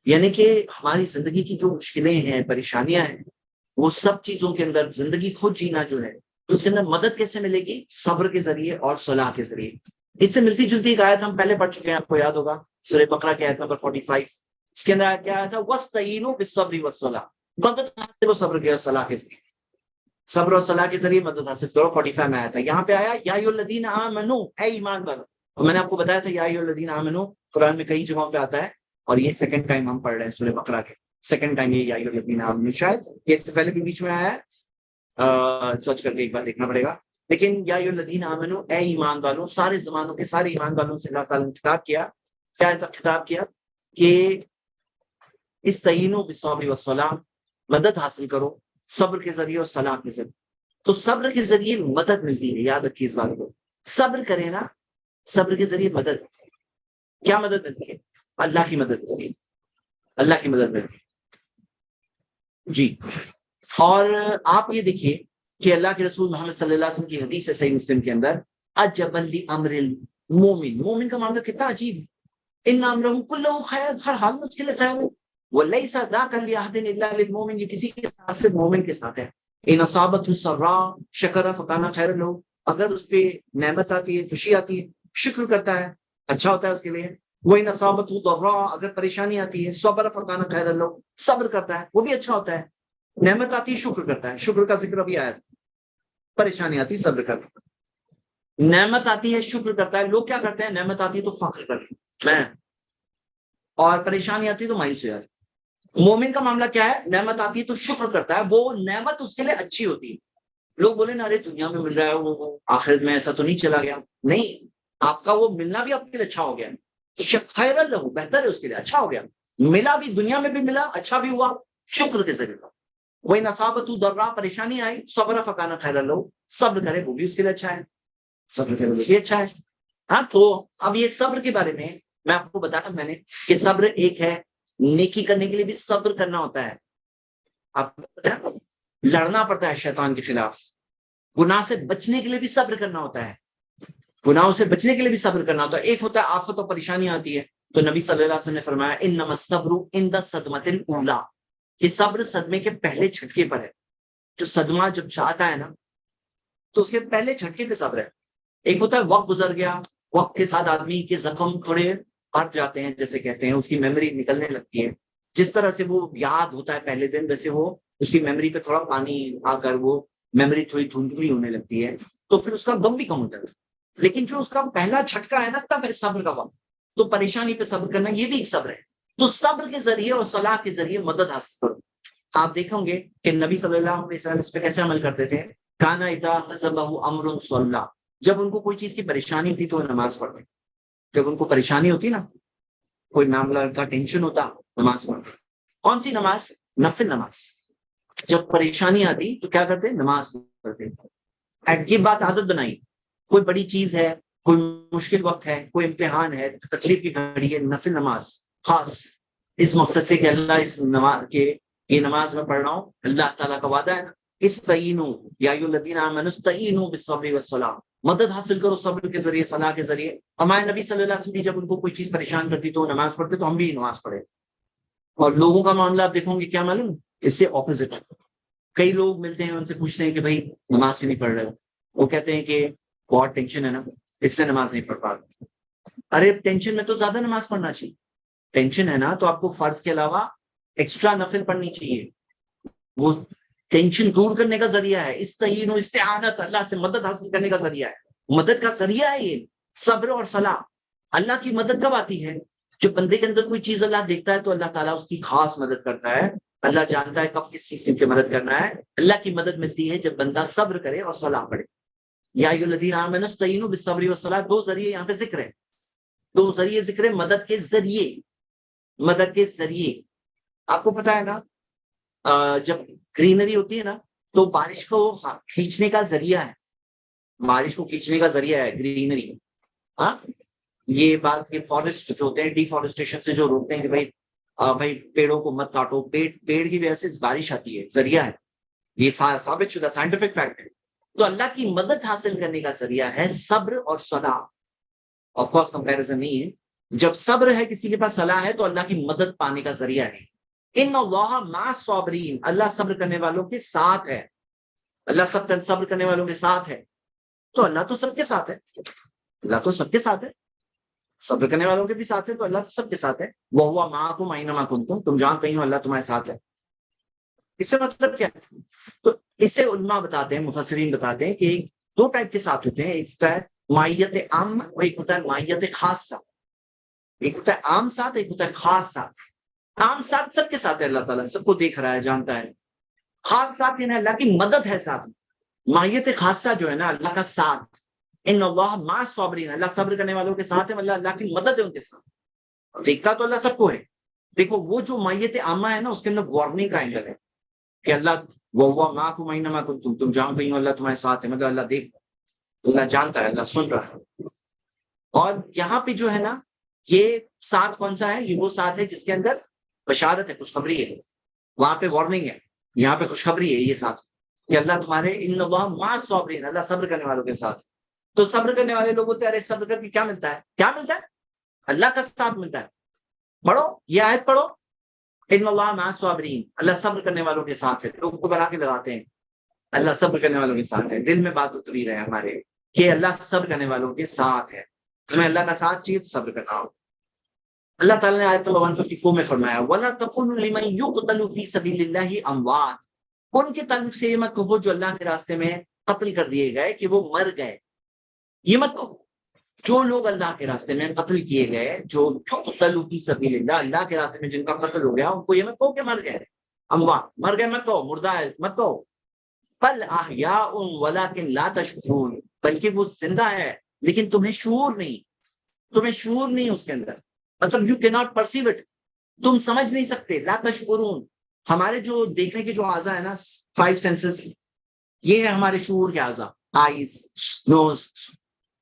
یعنی کہ ہماری زندگی کی جو مشکلیں ہیں، پریشانیاں ہیں، وہ سب چیزوں کے اندر زندگی خود جینا جو ہے اس کے اندر مدد کیسے ملے گی؟ صبر کے ذریعے اور صلاح کے ذریعے. اس سے ملتی جلتی ایک آیت ہم پہلے پڑھ چکے ہیں، آپ کو یاد ہوگا، سورہ بقرہ کی آیت نمبر 45. اس کے اندر کیا آیا تھا؟ وَاسْتَعِینُوا بِالصَّبْرِ وَالصَّلَاةِ، مدد حاصل کرو صبر کے اور صلاح کے ذریعے، صبر اور صلاح کے ذریعے مدد حاصل کرو. 45 میں آیا تھا. یہاں پہ آیا یا ایھا الذین آمنوا، اے ایمان والو. اور میں نے آپ کو بتایا تھا یا ایھا الذین آمنوا قرآن میں کئی جگہوں پہ آتا ہے، اور یہ سیکنڈ ٹائم ہم پڑھ رہے ہیں سورہ بقرہ کے، سیکنڈ ٹائم یہ یا ایھا الذین آمنوا. شاید یہ اس سے پہلے بھی بیچ میں آیا ہے، سرچ کر کے ایک بار دیکھنا پڑے گا. لیکن یا ایھا الذین آمنوا، اے ایمان والوں، سارے زمانوں کے سارے ایمان والوں سے اللہ تعالیٰ نے خطاب کیا. کیا خطاب کیا؟ کہ استعینوا بالصبر والصلاۃ، مدد حاصل کرو صبر کے ذریعے اور صلاح کے ذریعے. تو صبر کے ذریعے مدد ملتی ہے، یاد رکھیے اس بات کو. صبر کرے نا، صبر کے ذریعے مدد. کیا مدد ملتی ہے؟ اللہ کی مدد ملتی ہے، اللہ کی مدد ملتی ہے جی. اور آپ یہ دیکھیے کہ اللہ کے رسول محمد صلی اللہ علیہ وسلم کی حدیث ہے صحیح مسلم کے اندر، عجبا لامر المومن، مومن کا معاملہ کتنا عجیب ہے. ان امرہ کلہ خیر، ہر حال میں اس کے لیے خیر ہے. ولیس ذاک لاحد الا للمؤمن، یہ کسی کے ساتھ صرف مومن کے ساتھ ہے. ان اصابته السراء شکر فکان خیر له، اگر اس پہ نعمت آتی ہے، خوشی آتی ہے، شکر کرتا ہے، اچھا ہوتا ہے اس کے لیے. وان اصابته ضراء، اگر پریشانی آتی ہے، صبر فکان خیر له، صبر کرتا ہے، وہ بھی اچھا ہوتا ہے. نعمت آتی ہے، شکر کرتا ہے، شکر کا ذکر ابھی آیا تھا. پریشانی آتی ہے، صبر کرتا ہے. نعمت آتی ہے، شکر کرتا ہے. لوگ کیا کرتے ہیں؟ نعمت آتی ہے تو فخر کرتے ہیں، اور پریشانی آتی ہے تو مایوسی آتی ہے. مومن کا معاملہ کیا ہے؟ نعمت آتی ہے تو شکر کرتا ہے، وہ نعمت اس کے لیے اچھی ہوتی ہے. لوگ بولے نا ارے دنیا میں مل رہا ہے، وہ آخرت میں ایسا تو نہیں چلا گیا. نہیں، آپ کا وہ ملنا بھی آپ کے لیے اچھا ہو گیا، خیر لہو، بہتر ہے اس کے لیے، اچھا ہو گیا. ملا بھی، دنیا میں بھی ملا، اچھا بھی ہوا، شکر کے ذریعے. وہی نصابت ضراء، پریشانی آئی، صبر فکان خیر لہو، صبر کرے وہ بھی اس کے لیے اچھا ہے، صبر کرے وہ بھی اچھا ہے. ہاں تو اب یہ صبر کے بارے میں آپ کو بتایا میں نے کہ صبر ایک ہے، نیکی کرنے کے لیے بھی صبر کرنا ہوتا ہے. آپ کو لڑنا پڑتا ہے شیطان کے خلاف. گناہ سے بچنے کے لیے بھی صبر کرنا ہوتا ہے، گناہوں سے بچنے کے لیے بھی صبر کرنا ہوتا ہے. ایک ہوتا ہے آفت و پریشانی آتی ہے تو نبی صلی اللہ علیہ وسلم نے فرمایا انما الصبر عند الصدمۃ الاولی، کہ صبر صدمے کے پہلے جھٹکے پر ہے. جو صدمہ جب چاہتا ہے نا تو اس کے پہلے جھٹکے پہ صبر ہے. ایک ہوتا ہے وقت گزر گیا، وقت کے ساتھ آدمی کے زخم تھوڑے ہٹ جاتے ہیں، جیسے کہتے ہیں اس کی میموری نکلنے لگتی ہے. جس طرح سے وہ یاد ہوتا ہے پہلے دن، ویسے وہ اس کی میموری پہ تھوڑا پانی آ کر وہ میموری تھوڑی دھندلی ہونے لگتی ہے، تو پھر اس کا غم بھی کم ہو جاتا ہے. لیکن جو اس کا پہلا جھٹکا ہے نا، تب ہے صبر کا وقت. تو پریشانی پہ صبر کرنا یہ بھی ایک صبر ہے. تو صبر کے ذریعے اور صلاح کے ذریعے مدد حاصل کرو. آپ دیکھیں گے کہ نبی صلی اللہ علیہ وسلم اس پہ کیسے عمل کرتے تھے. کانا اذا حزبہ امر صلی، جب ان کو کوئی چیز کی پریشانی ہوتی تو وہ نماز پڑھتے. جب ان کو پریشانی ہوتی نا، کوئی معاملہ کا ٹینشن ہوتا، نماز پڑھتے. کون سی نماز؟ نفل نماز. جب پریشانی آتی تو کیا کرتے؟ نماز پڑھتے. یہ بات عادت بنائی. کوئی بڑی چیز ہے، کوئی مشکل وقت ہے، کوئی امتحان ہے، تکلیف کی گھڑی ہے، نفل نماز خاص اس مقصد سے کہ اللہ اس نماز کے یہ نماز میں پڑھ رہا ہوں، اللہ تعالیٰ کا وعدہ ہے نا، استعینوا یا ایھا الذین آمنوا استعینوا بالصبر والصلاۃ، مدد حاصل کرو صبر کے ذریعے، صلاح کے ذریعے. ہمارے نبی صلی اللہ علیہ وسلم جب ان کو کوئی چیز پریشان کرتی تو وہ نماز پڑھتے، تو ہم بھی نماز پڑھے. اور لوگوں کا معاملہ آپ دیکھو گے کیا معلوم، اس سے اپوزٹ. کئی لوگ ملتے ہیں، ان سے پوچھتے ہیں کہ بھائی نماز کیوں نہیں پڑھ رہے ہو؟ وہ کہتے ہیں کہ بہت ٹینشن ہے نا، اس لیے نماز نہیں پڑھ پا رہا. ارے ٹینشن میں تو زیادہ نماز پڑھنا چاہیے. ٹینشن ہے نا تو آپ کو فرض کے علاوہ ایکسٹرا نفل پڑھنی چاہیے. وہ ٹینشن دور کرنے کا ذریعہ ہے. استعین و استعانت، اللہ سے مدد حاصل کرنے کا ذریعہ ہے. مدد کا ذریعہ ہے یہ صبر اور صلاح. اللہ کی مدد کب آتی ہے؟ جب بندے کے اندر کوئی چیز اللہ دیکھتا ہے تو اللہ تعالیٰ اس کی خاص مدد کرتا ہے. اللہ جانتا ہے کب کس چیز کی مدد کرنا ہے. اللہ کی مدد ملتی ہے جب بندہ صبر کرے اور صلاح پڑھے. یا ایھا الذین آمنوا استعینوا بالصبر والصلاۃ، دو ذریعے یہاں پہ ذکر ہے. دو ذریعے ذکر ہے مدد کے ذریعے. مدد کے ذریعے آپ کو پتا ہے نا، جب گرینری ہوتی ہے نا تو بارش کو کھینچنے کا ذریعہ ہے. بارش کو کھینچنے کا ذریعہ ہے گرینری. ہاں، یہ بات کہ فارسٹ جو ہوتے ہیں ڈیفارسٹیشن سے جو روکتے ہیں کہ بھائی پیڑوں کو مت کاٹو، پیڑ کی وجہ سے بارش آتی ہے، ذریعہ ہے. یہ ثابت شدہ سائنٹیفک فیکٹ ہے. تو اللہ کی مدد حاصل کرنے کا ذریعہ ہے صبر اور صلاح. آف کورس کمپیریزن نہیں ہے. جب صبر ہے کسی کے پاس، صلاح ہے، تو اللہ کی مدد پانے کا ذریعہ ہے. ان اللہ مع الصابرین، اللہ صبر کرنے والوں کے ساتھ ہے. اللہ صبر کرنے والوں کے ساتھ ہے. تو اللہ تو سب کے ساتھ ہے. اللہ تو سب کے ساتھ ہے. صبر کرنے والوں کے بھی ساتھ ہے، تو اللہ تو سب کے ساتھ ہے. وَهُوَ مَعَكُمْ أَيْنَمَا كُنتُمْ، تم جہاں کہیں ہو اللہ تمہارے ساتھ ہے. اس سے مطلب کیا ہے؟ تو اس سے علماء بتاتے ہیں، مفسرین بتاتے ہیں کہ دو ٹائپ کے ساتھ ہوتے ہیں. ایک ہوتا ہے معیت عام اور ایک ہوتا ہے معیت خاص ساتھ. ایک ہوتا ہے عام ساتھ، ایک ہوتا ہے خاص ساتھ. عام ساتھ سب کے ساتھ ہے، اللہ تعالیٰ سب کو دیکھ رہا ہے، جانتا ہے. خاص ساتھ یعنی اللہ کی مدد ہے ساتھ. معیت خاصہ جو ہے نا اللہ کا ساتھ. ان اللہ مع الصابرین، اللہ صبر کرنے والوں کے ساتھ ہے، مطلب اللہ کی مدد ہے ان کے ساتھ. دیکھتا تو اللہ سب کو ہے. دیکھو وہ جو معیت عامہ ہے نا، اس کے اندر وارننگ کا اینگل ہے کہ اللہ وَهُوَ مَعَكُمْ أَيْنَمَا كُنتُمْ، تم جہاں کہیں ہو اللہ تمہارے ساتھ ہے، مطلب اللہ دیکھ، اللہ جانتا ہے، اللہ سن رہا ہے. اور یہاں پہ جو ہے نا یہ ساتھ کون سا ہے؟ یہ وہ ساتھ ہے جس کے اندر بشارت ہے، خوشخبری ہے. وہاں پہ وارننگ ہے، یہاں پہ خوشخبری ہے. یہ ساتھ کہ اللہ تمہارے ان اللہ مع الصابرین، اللہ صبر کرنے والوں کے ساتھ. تو صبر کرنے والے لوگ ہوتے ہیں، ارے صبر کر کے کیا ملتا ہے؟ کیا ملتا ہے؟ اللہ کا ساتھ ملتا ہے. پڑھو یہ آیت پڑھو، ان اللہ مع الصابرین، اللہ صبر کرنے والوں کے ساتھ ہے. لوگوں کو بنا کے لگاتے ہیں اللہ صبر کرنے والوں کے ساتھ ہے. دل میں بات اتری رہے ہمارے کہ اللہ صبر کرنے والوں کے ساتھ ہے. تمہیں اللہ کا ساتھ چاہیے تو صبر کرنا ہو. اللہ تعالیٰ نے آیت نمبر 154 میں فرمایا وَلَا تَقُولُوا لِمَن يُقْتَلُ فِي سَبِيلِ اللَّهِ أَمْوَاتٌ، ان کے تعلق سے یہ مت کہو جو اللہ کے راستے میں قتل کر دیے گئے کہ وہ مر گئے. یہ مت کہو. جو لوگ اللہ کے راستے میں قتل کیے گئے، جو يُقْتَلُ فِي سَبِيلِ اللَّهِ، اللہ کے راستے میں جن کا قتل ہو گیا، ان کو یہ مت کہو کہ مر گئے. اموات، مر گئے مت کہو، مردہ ہے مت کہو. بل احیاء ولکن لا تشعرون، بلکہ وہ زندہ ہے لیکن تمہیں شعور نہیں. تمہیں شعور نہیں اس کے اندر، مطلب یو کی ناٹ پرسیو اٹ، تم سمجھ نہیں سکتے. لا تشعرون، ہمارے جو دیکھنے کے جو اعضاء ہے نا، 5 سینسز، یہ ہے ہمارے شعور کے اعضاء. آئیز، نوز،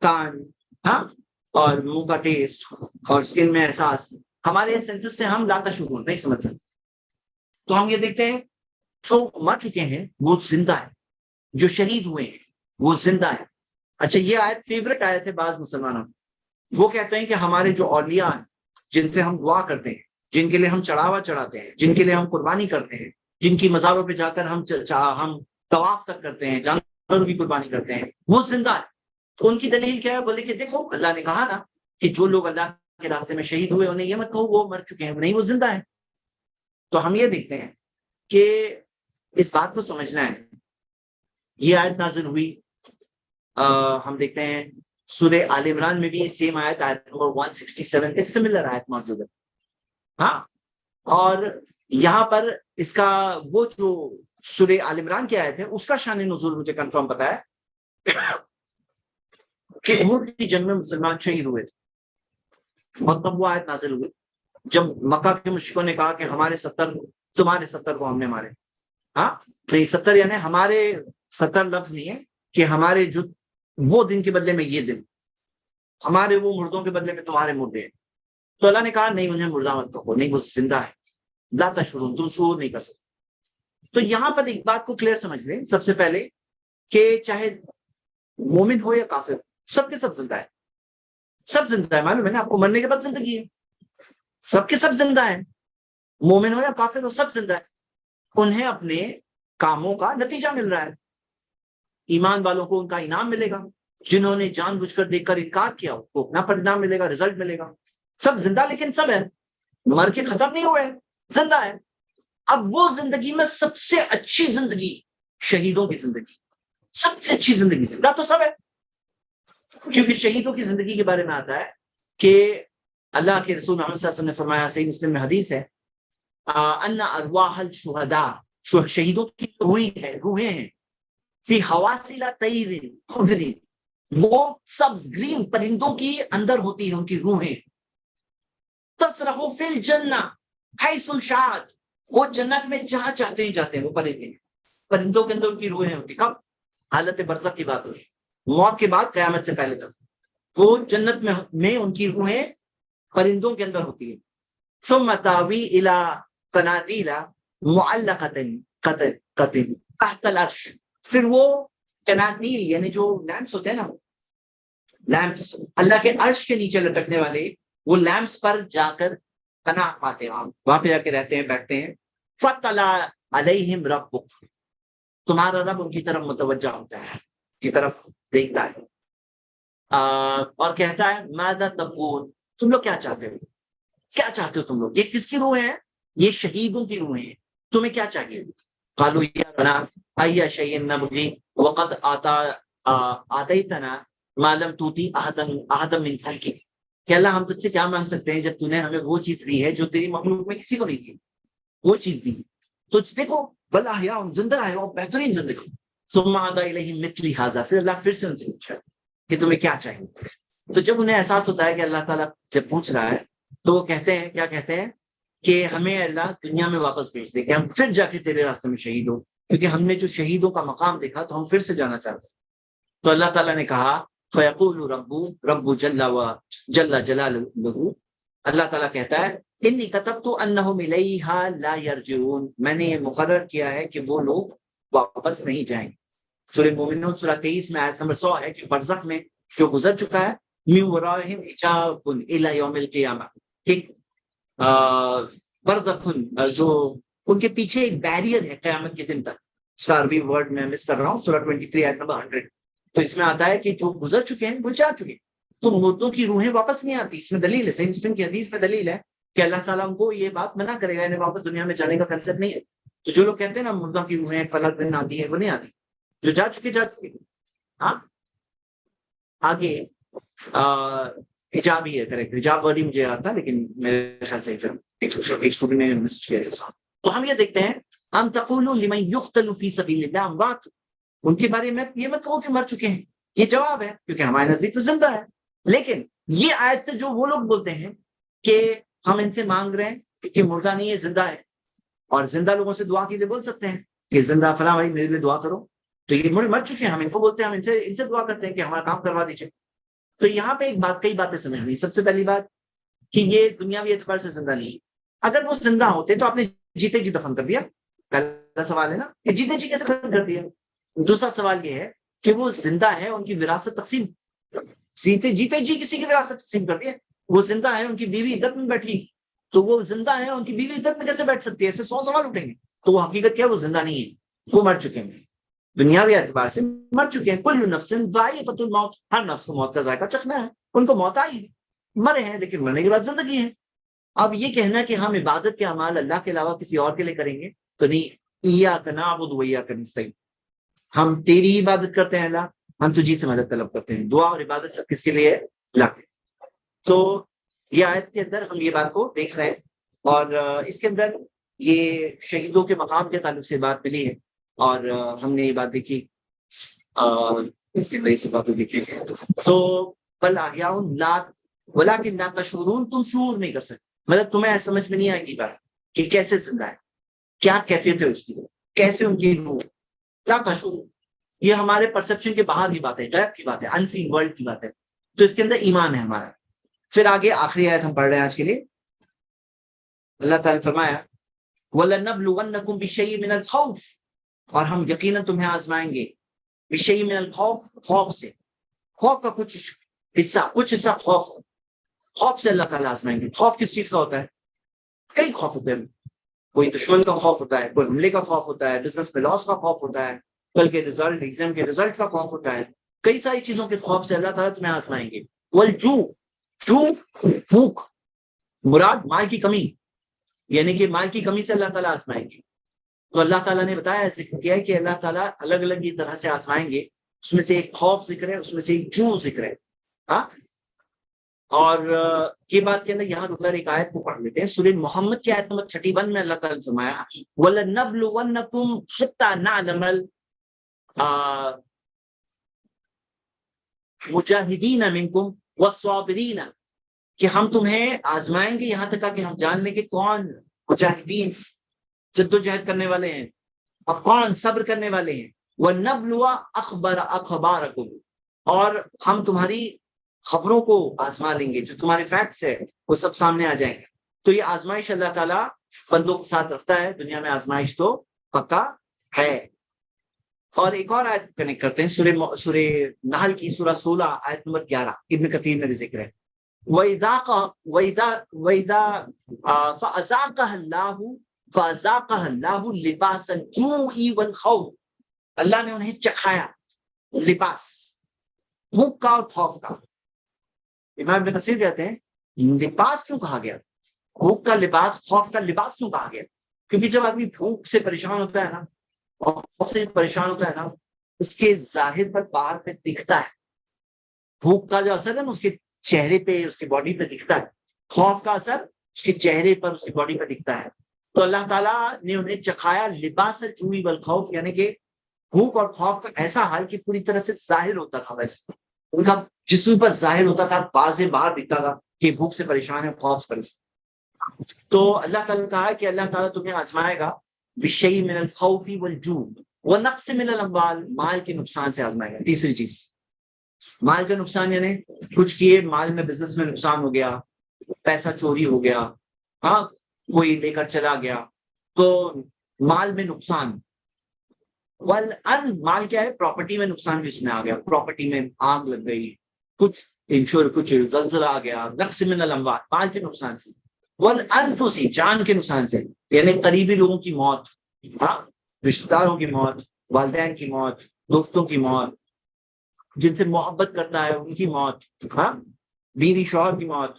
کان، ہاں، اور منہ کا ٹیسٹ اور اسکن میں احساس. ہمارے سینسز سے ہم لا تشعرون نہیں سمجھ سکتے. تو ہم یہ دیکھتے ہیں جو مر چکے ہیں وہ زندہ ہے، جو شہید ہوئے ہیں وہ زندہ ہے. اچھا، یہ آیت فیورٹ آیت ہے بعض مسلمانوں. وہ کہتے ہیں کہ ہمارے جو اولیاء ہیں، جن سے ہم دعا کرتے ہیں، جن کے لیے ہم چڑھاوا چڑھاتے ہیں، جن کے لیے ہم قربانی کرتے ہیں، جن کی مزاروں پہ جا کر ہم طواف تک کرتے ہیں, جانوروں کی قربانی کرتے ہیں, وہ زندہ ہے. تو ان کی دلیل کیا ہے؟ بولے کہ دیکھو اللہ نے کہا نا کہ جو لوگ اللہ کے راستے میں شہید ہوئے انہیں یہ مت کہو وہ مر چکے ہیں, نہیں وہ زندہ ہے. تو ہم یہ دیکھتے ہیں کہ اس بات کو سمجھنا ہے. یہ آیت نازل ہوئی, ہم دیکھتے ہیں سورہ آل عمران میں بھی سیم آیت, آیت نمبر 167 اس سملر آیت موجود ہے. ہاں, اور یہاں پر اس کا وہ جو سورہ آل عمران کی آیت ہے اس کا شان نزول مجھے کنفرم پتا ہے کہ احد کی جنگ میں مسلمان شہید ہوئے تھے. اور تب وہ آیت نازل ہوئی جب مکہ کے مشرکوں نے کہا کہ ہمارے 70 تمہارے 70 کو ہم نے مارے. ہاں, تو یہ 70 یعنی ہمارے 70 لفظ نہیں ہے کہ ہمارے جو وہ دن کے بدلے میں یہ دن, ہمارے وہ مردوں کے بدلے میں تمہارے مردے ہیں. تو اللہ نے کہا نہیں انہیں مردہ مت کہو, نہیں وہ زندہ ہے, لا تشعرون, تم شعور نہیں کر سکتے. تو یہاں پر ایک بات کو کلیئر سمجھ لیں سب سے پہلے کہ چاہے مومن ہو یا کافر, سب کے سب زندہ ہے, سب زندہ ہے. معلوم ہے نا آپ کو, مرنے کے بعد زندگی ہے, سب کے سب زندہ ہے, مومن ہو یا کافر ہو سب زندہ ہے. انہیں اپنے کاموں کا نتیجہ مل رہا ہے. ایمان والوں کو ان کا انعام ملے گا, جنہوں نے جان بوجھ کر دیکھ کر انکار کیا ان کو اپنا پریشان ملے گا, رزلٹ ملے گا. سب زندہ لیکن سب ہے, مر کے ختم نہیں ہوئے, زندہ ہے. اب وہ زندگی میں سب سے اچھی زندگی شہیدوں کی زندگی, سب سے اچھی زندگی, زندہ تو سب ہے. کیونکہ شہیدوں کی زندگی کے بارے میں آتا ہے کہ اللہ کے رسول محمد صلی اللہ علیہ وسلم نے فرمایا, صحیح مسلم میں حدیث ہے, ان ارواح الشہداء, شہیدوں کی روحیں ہیں, فی حواسل طیر خضر, وہ سبز گرین پرندوں کی اندر ہوتی ہیں ان کی روحیں. تسرح فی الجنہ حیث شاءت, وہ جنت میں جہاں چاہتے ہیں جاتے ہیں وہ پرندے, پرندوں کے اندر ان کی روحیں ہوتی. کب؟ حالت برزخ کی بات ہوئی, موت کے بعد قیامت سے پہلے تک وہ جنت میں ان کی روحیں پرندوں کے اندر ہوتی ہیں. ثم تاوی الی قنادیل معلقۃ تحت العرش, پھر وہ قنادیل یعنی جو لیمپس ہوتے ہیں نا, لیمپس اللہ کے عرش کے نیچے لٹکنے والے, وہ لیمپس پر جا کر پناہ پاتے ہیں, وہاں پہ جا کے رہتے ہیں, بیٹھتے ہیں. فطلع علیہم ربک, تمہارا رب ان کی طرف متوجہ ہوتا ہے, کی طرف دیکھتا ہے, اور کہتا ہے ماذا تقول, تم لوگ کیا چاہتے ہو, کیا چاہتے ہو تم لوگ, یہ کس کی روحیں ہیں, یہ شہیدوں کی روحیں ہیں, تمہیں کیا چاہیے. قالوا یا ربنا ای شیء نبغی وقد آتیتنا ما لم تؤتی احدا من خلقک, کہ اللہ ہم تجھ سے کیا مانگ سکتے ہیں جب تو نے ہمیں وہ چیز دی ہے جو تیری مخلوق میں کسی کو نہیں دی, وہ چیز دی. تو دیکھو بل احیاء, زندہ ہے, وہ بہترین زندگی. ثم عاد الیہم مثل ھذا, پھر اللہ پھر سے ان سے پوچھا کہ تمہیں کیا چاہیے. تو جب انہیں احساس ہوتا ہے کہ اللہ تعالیٰ جب پوچھ رہا ہے تو وہ کہتے ہیں, کیا کہتے ہیں کہ ہمیں اللہ دنیا میں واپس بھیج دے کہ ہم پھر جا کے تیرے راستے میں شہید ہو, کیونکہ ہم نے جو شہیدوں کا مقام دیکھا تو ہم پھر سے جانا چاہتے ہیں. تو اللہ تعالیٰ نے کہا فیقول رب جل جلالہ, اللہ تعالیٰ کہتا ہے انی کتبت انہم الیہا لا یرجعون, میں نے یہ مقرر کیا ہے کہ وہ لوگ واپس نہیں جائیں. سورہ مومنون سورہ 23 میں آیت نمبر 100 ہے کہ برزخ میں جو گزر چکا ہے, من ورائہم حجاب الی یوم القیامہ, ٹھیک, برزخ جو ان کے پیچھے ایک بیریئر ہے قیامت کے دن تک. اس کا عربی ورڈ میں مس کر رہا ہوں, سورہ 23 آیت نمبر 100. تو اس میں آتا ہے کہ جو گزر چکے ہیں وہ جا چکے, تو مردوں کی روحیں واپس نہیں آتی. اس میں دلیل ہے, صحیح مسلم کی حدیث میں دلیل ہے کہ اللہ تعالیٰ ان کو یہ بات منع کرے گا, انہیں واپس دنیا میں جانے کا کنسپٹ نہیں ہے. تو جو لوگ کہتے ہیں نا مردوں کی روحیں فلاں دن آتی ہے, وہ نہیں آتی, جو جا چکے جا چکے. ہاں, آگے حجاب ہی ہے, کریکٹ, حجاب ورڈ ہی مجھے یاد تھا لیکن میرے خیال سے ایک اسٹوڈنٹ نے میسج کیا تھا. تو ہم یہ دیکھتے ہیں ام تقولوا لمن یقتل فی سبیل اللہ اموات, ان کے بارے میں یہ مت کہو کہ مر چکے ہیں, یہ جواب ہے کیونکہ ہمارے نزدیک تو زندہ ہے. لیکن یہ آیت سے جو وہ لوگ بولتے ہیں کہ ہم ان سے مانگ رہے ہیں کہ مردہ نہیں ہے زندہ ہے, اور زندہ لوگوں سے دعا کے لیے بول سکتے ہیں کہ زندہ فلاں بھائی میرے لیے دعا کرو, تو یہ مر چکے ہیں, ہم ان کو بولتے ہیں, ہم ان سے دعا کرتے ہیں کہ ہمارا کام کروا دیجیے. تو یہاں پہ ایک بات, کئی باتیں سمجھنی. سب سے پہلی بات کہ یہ دنیاوی اعتبار سے زندہ نہیں ہے. اگر وہ زندہ ہوتے تو آپ نے جیتے جی دفن کر دیا, پہلا سوال ہے نا کہ جیتے جی کیسے دفن کر دیا. دوسرا سوال یہ ہے کہ وہ زندہ ہے, ان کی وراثت تقسیم, جیتے جی کسی کی وراثت تقسیم کر دیا. وہ زندہ ہے, ان کی بیوی عدت میں بیٹھی, تو وہ زندہ ہے, ان کی بیوی عدت میں کیسے بیٹھ سکتی ہے, ایسے 100 سوال اٹھیں گے. تو وہ حقیقت کیا ہے, وہ زندہ نہیں ہے, وہ مر چکے ہیں. دنیاوی اعتبار سے مر چکے ہیں. کل نفس ذائقۃ الموت, ہر نفس کو موت کا ذائقہ چکھنا ہے. ان کو موت آئی ہے, مرے ہیں, لیکن مرنے کے بعد زندگی ہے. اب یہ کہنا کہ ہم عبادت کے اعمال اللہ کے علاوہ کسی اور کے لیے کریں گے تو نہیں. ایاک نعبد و ایاک نستعین, ہم تیری ہی عبادت کرتے ہیں اللہ, ہم تجھی سے مدد طلب کرتے ہیں. دعا اور عبادت سب کس کے لیے ہے؟ اللہ کے. تو یہ آیت کے اندر ہم یہ بات کو دیکھ رہے ہیں, اور اس کے اندر یہ شہیدوں کے مقام کے تعلق سے بات ملی ہے, اور ہم نے یہ بات دیکھی, اس کے نئی سے باتیں دیکھی. تو بل احیاء لا ولکن لا تشعرون, تم شعور نہیں کر سکتے, مطلب تمہیں سمجھ میں نہیں آئے گی بات کہ کیسے زندہ ہے, کیا کیفیت ہے اس کی, کیسے ان کی روح. لا تشعرون, یہ ہمارے پرسپشن کے باہر کی بات ہے, غیب کی بات ہے, ان سین ورلڈ کی بات ہے. تو اس کے اندر ایمان ہے ہمارا. پھر آگے آخری آیت ہم پڑھ رہے ہیں آج کے لیے. اللہ تعالیٰ نے فرمایا وَلَنَبْلُوَنَّكُمْ بِشَيْءٍ مِّنَ الْخَوْفِ, اور ہم یقیناً تمہیں آزمائیں گے بِشَيْءٍ مِّنَ الْخَوْفِ, خوف سے. خوف کا کچھ حصہ خوف, خوف سے اللہ تعالیٰ آزمائیں گے. خوف کس چیز کا ہوتا ہے؟ کئی خوف ہوتے ہیں. کوئی دشمن کا خوف ہوتا ہے, کوئی حملے کا خوف ہوتا ہے, بزنس میں لاس کا خوف ہوتا ہے, کل کے رزلٹ, ایگزام کے رزلٹ کا خوف ہوتا ہے. کئی ساری چیزوں کے خوف سے اللہ تعالیٰ تمہیں آزمائیں گے. والجوع, بھوک, مراد مال کی کمی, یعنی کہ مال کی کمی سے اللہ تعالیٰ آزمائیں گے. تو اللہ تعالیٰ نے بتایا, ذکر کیا ہے کہ اللہ تعالیٰ الگ الگ یہ طرح سے آزمائیں گے. اس میں سے ایک خوف ذکر ہے, اس میں سے ایک جوع ذکر ہے. ہاں, اور یہ بات کے اندر یہاں رک کر ایک آیت کو پڑھ لیتے ہیں. سورہ محمد کی آیت نمبر 31 میں اللہ تعالیٰ نے فرمایا وَلَنَبْلُوَنَّكُمْ حَتَّى نَعْلَمَ الْمُجَاهِدِينَ مِنْكُمْ وَالصَّابِرِينَ, کہ ہم تمہیں آزمائیں گے یہاں تک کہ ہم جان لیں کہ کون مجاہدین, جد و جہد کرنے والے ہیں, اور کون صبر کرنے والے ہیں. وَنَبْلُوَ أَخْبَارَكُمْ, اور ہم تمہاری خبروں کو آزما لیں گے, جو تمہارے فیکٹس ہے وہ سب سامنے آ جائیں گے. تو یہ آزمائش اللہ تعالیٰ بندوں کے ساتھ رکھتا ہے. دنیا میں آزمائش تو پکا ہے. اور ایک اور آیت کنیکٹ کرتے ہیں, سورہ نحل کی سورہ 16 آیت نمبر 11, ابن کثیر میں بھی ذکر ہے. فَأَذَاقَهَا اللَّهُ لِبَاسَ الْجُوعِ وَالْخَوْفِ, اللہ نے انہیں چکھایا لباس, بھوک کا اور خوف کا. امام ابن کثیر کہتے ہیں لباس کیوں کہا گیا, بھوک کا لباس, خوف کا لباس کیوں کہا گیا؟ کیونکہ جب آدمی بھوک سے پریشان ہوتا ہے نا, اور خوف سے پریشان ہوتا ہے نا, اس کے ظاہر پر باہر پہ دکھتا ہے. بھوک کا جو اثر ہے نا اس کے چہرے پہ, اس کی باڈی پہ دکھتا ہے. خوف کا اثر اس کے چہرے پر, اس کی باڈی پہ دکھتا ہے. تو اللہ تعالیٰ نے انہیں چکھایا لباس الجوع والخوف, یعنی کہ بھوک اور خوف کا ایسا حال کہ پوری طرح سے ظاہر ہوتا تھا, ویسے ان کا جسم پر ظاہر ہوتا تھا, واضح باہر دکھتا تھا کہ بھوک سے پریشان ہے, خوف سے پریشان. تو اللہ تعالیٰ نے کہا کہ اللہ تعالیٰ تمہیں آزمائے گا بِشَيْءٍ مِّنَ الْخَوْفِ وَالْجُوعِ وَنَقْصٍ مِّنَ الْأَمْوَالِ, مال کے نقصان سے آزمائے گا. تیسری چیز مال کا نقصان, یعنی کچھ کیے مال میں, بزنس میں نقصان ہو گیا, پیسہ چوری ہو گیا, ہاں کوئی لے کر چلا گیا, تو مال میں نقصان. مال کیا ہے؟ پراپرٹی میں نقصان بھی اس میں آ گیا, پراپرٹی میں آگ لگ گئی, کچھ انشور, کچھ زلزلہ آ گیا. نقص من الاموال, مال کے نقصان سے. والانفس, جان کے نقصان سے, یعنی قریبی لوگوں کی موت, ہاں رشتہ داروں کی موت, والدین کی موت, دوستوں کی موت, جن سے محبت کرتا ہے ان کی موت, ہاں بیوی شوہر کی موت.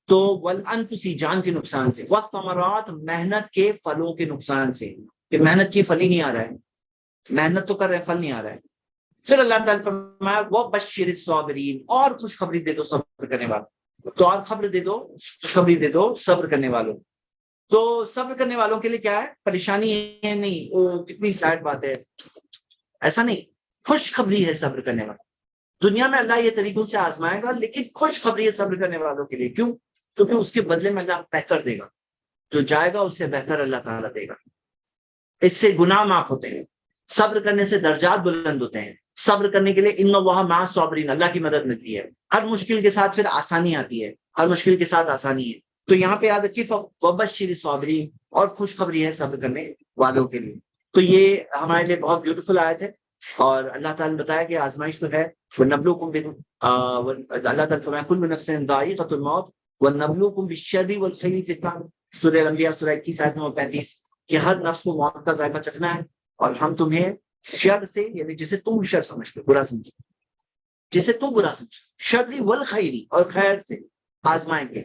تو والانفس, جان کے نقصان سے. والثمرات, محنت کے پھلوں کے نقصان سے, کہ محنت کی پھل ہی نہیں آ رہا ہے, محنت تو کر رہے, پھل نہیں آ رہا ہے. پھر اللہ تعالیٰ نے فرمایا وَبَشِّرِ الصَّابِرِينَ, اور خوشخبری دے دو صبر کرنے والوں. تو اور خبر دے دو, خوشخبری دے دو صبر کرنے والوں. تو صبر کرنے والوں کے لیے کیا ہے؟ پریشانی ہے نہیں, وہ کتنی سیڈ بات ہے, ایسا نہیں. خوشخبری ہے صبر کرنے والا. دنیا میں اللہ یہ طریقوں سے آزمائے گا, لیکن خوشخبری ہے صبر کرنے والوں کے لیے. کیوں؟ کیونکہ اس کے بدلے میں اللہ بہتر دے گا, جو جائے گا اس سے بہتر اللہ تعالیٰ دے گا. اس سے گناہ معاف ہوتے ہیں, صبر کرنے سے درجات بلند ہوتے ہیں. صبر کرنے کے لیے ان اللہ مع الصابرین, اللہ کی مدد ملتی ہے. ہر مشکل کے ساتھ پھر آسانی آتی ہے, ہر مشکل کے ساتھ آسانی ہے. تو یہاں پہ یاد رکھیے وبشر الصابرین, اور خوشخبری ہے صبر کرنے والوں کے لیے. تو یہ ہمارے لیے بہت بیوٹیفل آیت ہے. اور اللہ تعالیٰ نے بتایا کہ آزمائش تو ہے. اللہ تعالیٰ فرمایا کل نفس ذائقۃ الموت ونبلوکم بالشر والخیر فتنہ, سورہ الانبیاء سورہ 21 آیت نمبر 35, کہ ہر نفس کو موت کا ذائقہ چکھنا ہے, اور ہم تمہیں شر سے یعنی جسے تم شر سمجھتے برا سمجھتے جسے تم برا سمجھتے، شر والخیری اور خیر سے آزمائیں گے.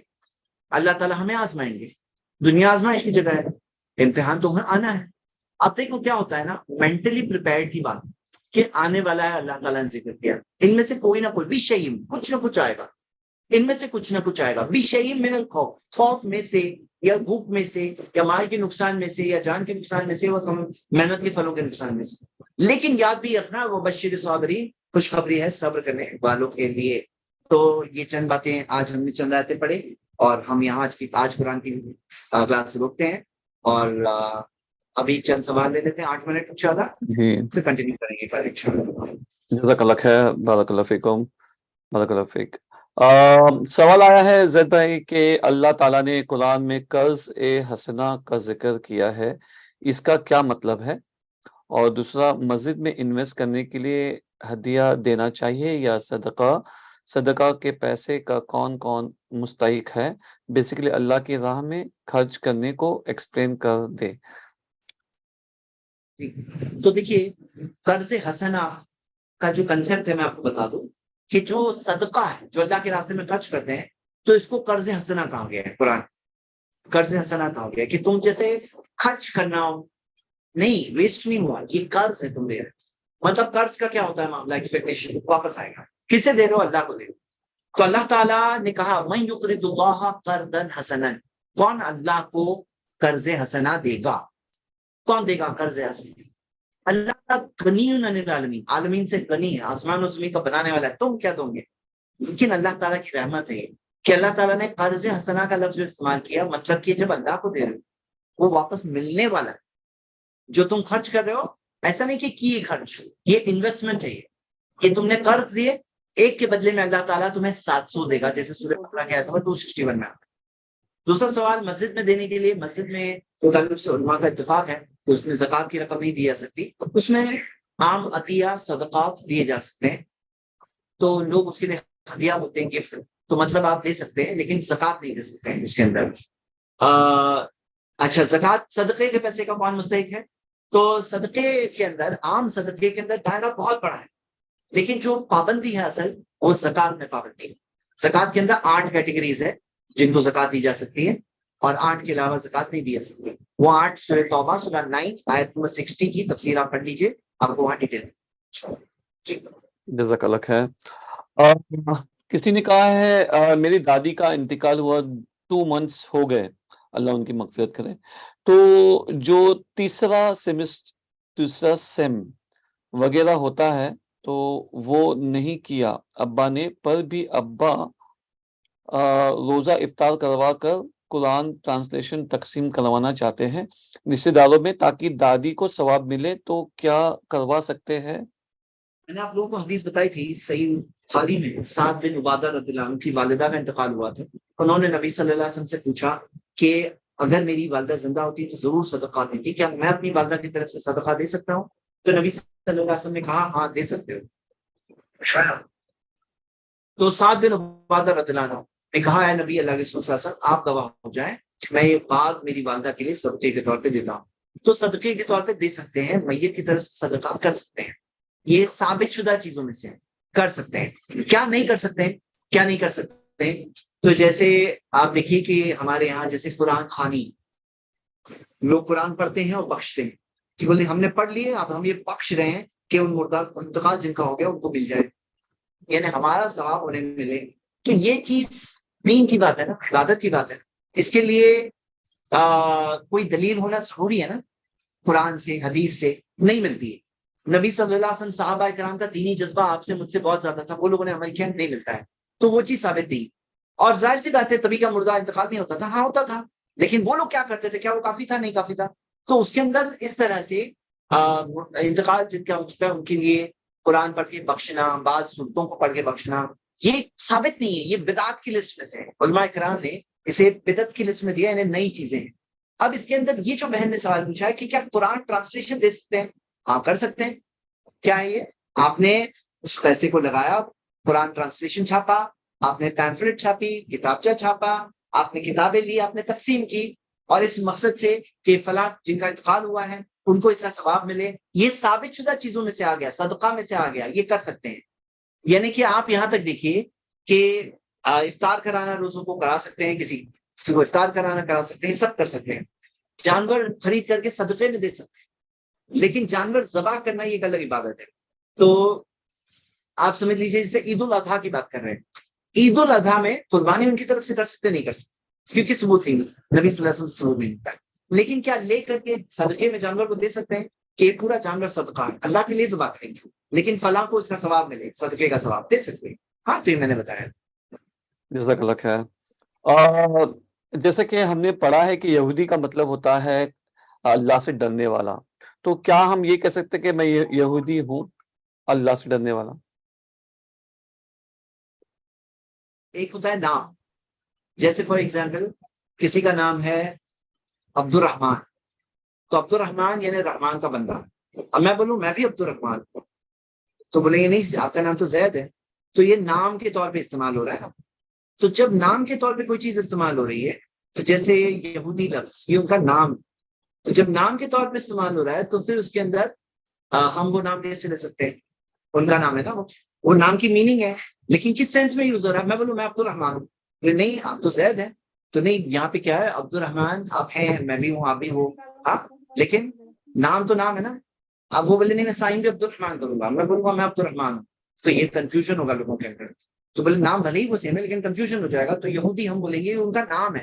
اللہ تعالیٰ ہمیں آزمائیں گے. دنیا آزمائش کی جگہ ہے، امتحان تو آنا ہے. اب دیکھو کیا ہوتا ہے نا، مینٹلی پریپیئرڈ کی بات کہ آنے والا ہے، اللہ تعالیٰ نے ذکر کیا ان میں سے کوئی نہ کوئی بھی شیء کچھ نہ کچھ آئے گا، ان میں سے کچھ نہ کچھ آئے گا. بھی شیء من الخوف، خوف میں سے یا بھوک میں سے یا مال کے نقصان میں سے یا جان کے نقصان میں سے وہ محنت کے پھلوں کے نقصان میں سے. لیکن یاد بھی رکھنا وہ بشیر صابرین، خوشخبری ہے صبر کرنے والوں کے لیے. تو یہ چند باتیں آج ہم نے چند آیتیں پڑھی اور ہم یہاں آج قرآن کی کلاس سے روکتے ہیں اور ابھی چند سوال لے لیتے ہیں 8 منٹ انشاءاللہ، پھر کنٹینیو کریں گے کل انشاءاللہ. جزاک اللہ خیر، بارک اللہ فیکم، بارک اللہ فیک. سوال آیا ہے زید بھائی کہ اللہ تعالیٰ نے قرآن میں قرض حسنہ کا ذکر کیا ہے، اس کا کیا مطلب ہے؟ اور دوسرا، مسجد میں انویسٹ کرنے کے لیے ہدیہ دینا چاہیے یا صدقہ کے پیسے کا کون کون مستحق ہے؟ بیسیکلی اللہ کی راہ میں خرچ کرنے کو ایکسپلین کر دے. تو دیکھیے قرض حسنہ کا جو کنسیپٹ ہے میں آپ کو بتا دوں کہ جو صدقہ ہے جو اللہ کے راستے میں خرچ کرتے ہیں تو اس کو قرض حسنہ کہا گیا ہے. قرآن قرض حسنہ کہا گیا کہ تم جیسے خرچ کرنا ہو، نہیں ویسٹ نہیں ہوا، یہ قرض ہے تم دے رہے. مطلب قرض کا کیا ہوتا ہے معاملہ، ایکسپیکٹیشن واپس آئے گا. کسے دے رہے ہو؟ اللہ کو دے رہے ہو. تو اللہ تعالیٰ نے کہا من یقرض اللہ قرضا حسنا، کون اللہ کو قرض حسنہ دے گا؟ کون دے گا قرض حسنہ؟ اللہ غنی عن العالمین، عالمین سے غنی ہے، آسمان و زمین کا بنانے والا ہے، تم کیا دو گے؟ لیکن اللہ تعالیٰ کی رحمت ہے کہ اللہ تعالیٰ نے قرض حسنہ کا لفظ استعمال کیا، مطلب کہ جب اللہ کو دے رہے ہو وہ واپس ملنے والا ہے. جو تم خرچ کر رہے ہو ایسا نہیں کہ کیے خرچ، یہ انویسٹمنٹ ہے. یہ تم نے قرض دیے، ایک کے بدلے میں اللہ تعالیٰ تمہیں 700 دے گا، جیسے سورہ بقرہ کے آیت نمبر 261 میں. دوسرا سوال مسجد میں دینے کے لیے، مسجد میں تعلق سے علماء کا اتفاق ہے کہ اس میں زکوٰۃ کی رقم نہیں دی جا سکتی، اس میں عام عطیہ صدقات دیے جا سکتے ہیں. تو لوگ اس کے لیے ہدیہ ہوتے ہیں، گفٹ، تو مطلب آپ دے سکتے ہیں لیکن زکوٰۃ نہیں دے سکتے ہیں اس کے اندر. اچھا، زکوٰۃ صدقے کے پیسے کا کون مستحق ہے؟ تو صدقے کے اندر، عام صدقے کے اندر دائرہ بہت بڑا ہے، لیکن جو پابندی ہے اصل وہ زکوٰۃ میں پابندی ہے. زکوٰۃ کے اندر 8 کیٹیگریز ہے جن کو زکوٰۃ دی جا سکتی ہے اور 8 کے علاوہ زکوٰۃ نہیں دی جا سکتی. وہ 8 سورہ توبہ سورہ 9 آیت نمبر 60 کی تفسیر آپ پڑھ لیجیے، آپ کو وہاں ڈیٹیل. جزاک اللہ خیر. کسی نے کہا ہے میری دادی کا انتقال ہوا 2 منتھس ہو گئے، اللہ ان کی مغفرت کرے، تو جو تیسرا سیم وغیرہ ہوتا ہے تو وہ نہیں کیا ابا نے، پر بھی ابا روزہ افطار کروا کر قرآن ٹرانسلیشن تقسیم کروانا چاہتے ہیں رشتہ داروں میں تاکہ دادی کو ثواب ملے، تو کیا کروا سکتے ہیں؟ میں نے آپ لوگوں کو حدیث بتائی تھی صحیح بخاری میں، سعد بن عبادہ رضی اللہ عنہ کی والدہ کا انتقال ہوا تھا. انہوں نے نبی صلی اللہ علیہ وسلم سے پوچھا کہ اگر میری والدہ زندہ ہوتی تو ضرور صدقہ دیتی، کیا میں اپنی والدہ کی طرف سے صدقہ دے سکتا ہوں؟ تو نبی صلی اللہ علیہ وسلم نے کہا ہاں دے سکتے ہو. تو سعد بن عبادہ رضی اللہ عنہ نے کہا اے نبی اللہ صلی اللہ علیہ وسلم آپ گواہ ہو جائیں کہ میں یہ باغ میری والدہ کے لیے صدقے کے طور پہ دیتا ہوں. تو صدقے کے طور پہ دے سکتے ہیں، میت کی طرف سے صدقہ کر سکتے ہیں، یہ ثابت شدہ چیزوں میں سے کر سکتے ہیں. کیا نہیں کر سکتے؟ کیا نہیں کر سکتے؟ تو جیسے آپ دیکھیے کہ ہمارے یہاں جیسے قرآن خوانی، لوگ قرآن پڑھتے ہیں اور بخشتے ہیں کہ بولے ہم نے پڑھ لیے، اب ہم یہ بخش رہے ہیں کہ ان مردہ انتقال جن کا ہو گیا ان کو مل جائے، یعنی ہمارا ثواب انہیں ملے. تو یہ چیز دین کی بات ہے نا، عبادت کی بات ہے. اس کے لیے کوئی دلیل ہونا ضروری ہے نا، قرآن سے حدیث سے نہیں ملتی ہے. نبی صلی اللہ علیہ وسلم صحابہ کرام کا دینی جذبہ آپ سے مجھ سے بہت زیادہ تھا، وہ لوگوں نے عمل کیا نہیں ملتا ہے، تو وہ چیز ثابت تھی. اور ظاہر سی بات ہے طبی کا مردہ انتقال نہیں ہوتا تھا، ہاں ہوتا تھا، لیکن وہ لوگ کیا کرتے تھے؟ کیا وہ کافی تھا؟ نہیں کافی تھا. تو اس کے اندر اس طرح سے انتقال جن کا ہو چکا ہے ان کے لیے قرآن پڑھ کے بخشنا، بعض صورتوں کو پڑھ کے بخشنا، یہ ثابت نہیں ہے، یہ بدعت کی لسٹ میں سے ہے. علماء کرام نے اسے بدعت کی لسٹ میں دیا، انہیں نئی چیزیں ہیں. اب اس کے اندر یہ جو بہن نے سوال پوچھا ہے کہ کیا قرآن ٹرانسلیشن دے سکتے ہیں؟ آپ کر سکتے ہیں. کیا ہے یہ؟ آپ نے اس پیسے کو لگایا، قرآن ٹرانسلیشن چھاپا، آپ نے پیمفلٹ چھاپی، کتابچہ چھاپا، آپ نے کتابیں لی، آپ نے تقسیم کی، اور اس مقصد سے کہ فلاں جن کا انتقال ہوا ہے ان کو اس کا ثواب ملے. یہ ثابت شدہ چیزوں میں سے آ گیا, صدقہ میں سے آ گیا, یہ کر سکتے ہیں. یعنی کہ آپ یہاں تک دیکھیے کہ افطار کرانا روزوں کو کرا سکتے ہیں, کسی کو افطار کرانا کرا سکتے ہیں, سب کر سکتے ہیں. جانور خرید کر کے صدقے میں دے سکتے ہیں, لیکن جانور ذبح کرنا یہ ایک الگ عبادت ہے. تو آپ سمجھ لیجیے جیسے عید الاضحیٰ کی بات کر رہے ہیں, عید الاضحیٰ میں قربانی ان کی طرف سے کر سکتے نہیں کر سکتے کیونکہ ثبوت نہیں, نبی صلی اللہ علیہ وسلم سے ثبوت نہیں ملتا. لیکن کیا لے کر کے صدقے میں جانور کو دے سکتے ہیں کہ پورا جانور صدقہ ہے, اللہ کے لیے ذبح کریں گے, لیکن فلاں کو اس کا ثواب ملے, صدقے کا ثواب دے سکتے ہیں. ہاں تو یہ میں نے بتایا. جزاک اللہ خیر. جیسے کہ ہم نے پڑھا ہے کہ یہودی کا مطلب ہوتا ہے اللہ سے ڈرنے والا, تو کیا ہم یہ کہہ سکتے کہ میں یہودی ہوں اللہ سے ڈرنے والا؟ ایک ہوتا ہے نام, جیسے فار ایگزامپل کسی کا نام ہے عبد الرحمان, تو عبد الرحمان یعنی رحمان کا بندہ. اب میں بولوں میں بھی عبد الرحمان, تو بولیں گے نہیں آپ کا نام تو زید ہے, تو یہ نام کے طور پہ استعمال ہو رہا ہے. تو جب نام کے طور پہ کوئی چیز استعمال ہو رہی ہے, تو جیسے یہودی لفظ یہ ان کا نام, تو جب نام کے طور پہ استعمال ہو رہا ہے تو پھر اس کے اندر ہم وہ نام کیسے لے سکتے ہیں, ان کا نام ہے نا, وہ نام کی میننگ ہے, لیکن کس سینس میں یوز ہو رہا ہے. میں بولوں میں عبد الرحمان ہوں, نہیں آپ تو زید ہیں, تو نہیں یہاں پہ کیا ہے عبد الرحمان آپ ہیں, میں بھی ہوں, آپ بھی ہو, ہاں لیکن نام تو نام ہے نا. اب وہ بولے نہیں میں سائن بھی عبد الرحمان کروں گا, میں بولوں گا میں عبد الرحمان ہوں, تو یہ کنفیوژن ہوگا لوگوں کے اندر. تو بولے نام بھلے ہی وہ سیم ہے لیکن کنفیوژن ہو جائے گا. تو یہودی ہم بولیں گے ان کا نام ہے,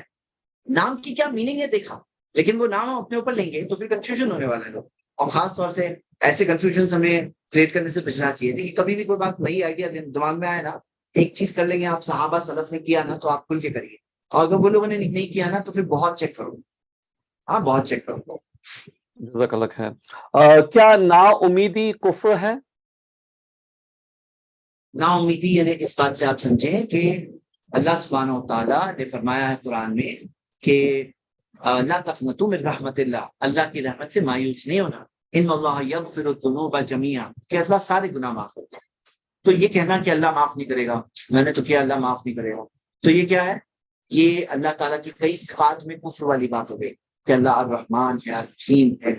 نام کی کیا میننگ ہے دیکھا, لیکن وہ نام ہم اپنے اوپر لیں گے تو پھر کنفیوژن ہونے والا ہے لوگ. اور خاص طور سے ایسے کنفیوژن ہمیں کریٹ کرنے سے بچنا چاہیے. دیکھیے کبھی بھی کوئی بات نئی آئیڈیا دماغ میں آئے نا, ایک چیز کر لیں گے آپ, صحابہ سلف نے کیا نا تو آپ کھل کے کریے, اور اگر وہ لوگوں نے نہیں کیا نا تو پھر بہت چیک کرو, ہاں بہت چیک کرو. جزاک اللہ خیر. کیا نا امیدی کفر ہے؟ نا امیدی یعنی اس بات سے آپ سمجھیں کہ اللہ سبحانہ و تعالیٰ نے فرمایا ہے قرآن میں کہ لا تقنطوا من رحمت اللہ, اللہ کی رحمت سے مایوس نہیں ہونا. ان اللہ یغفر الذنوب جميعا, کہ اللہ سارے گناہ معاف کرتا ہے. تو یہ کہنا کہ اللہ معاف نہیں کرے گا, میں نے تو کیا اللہ معاف نہیں کرے گا, تو یہ کیا ہے, یہ اللہ تعالیٰ کی کئی صفات میں کفر والی بات ہو گئی کہ اللہ الرحمن ہے, الرحیم ہے,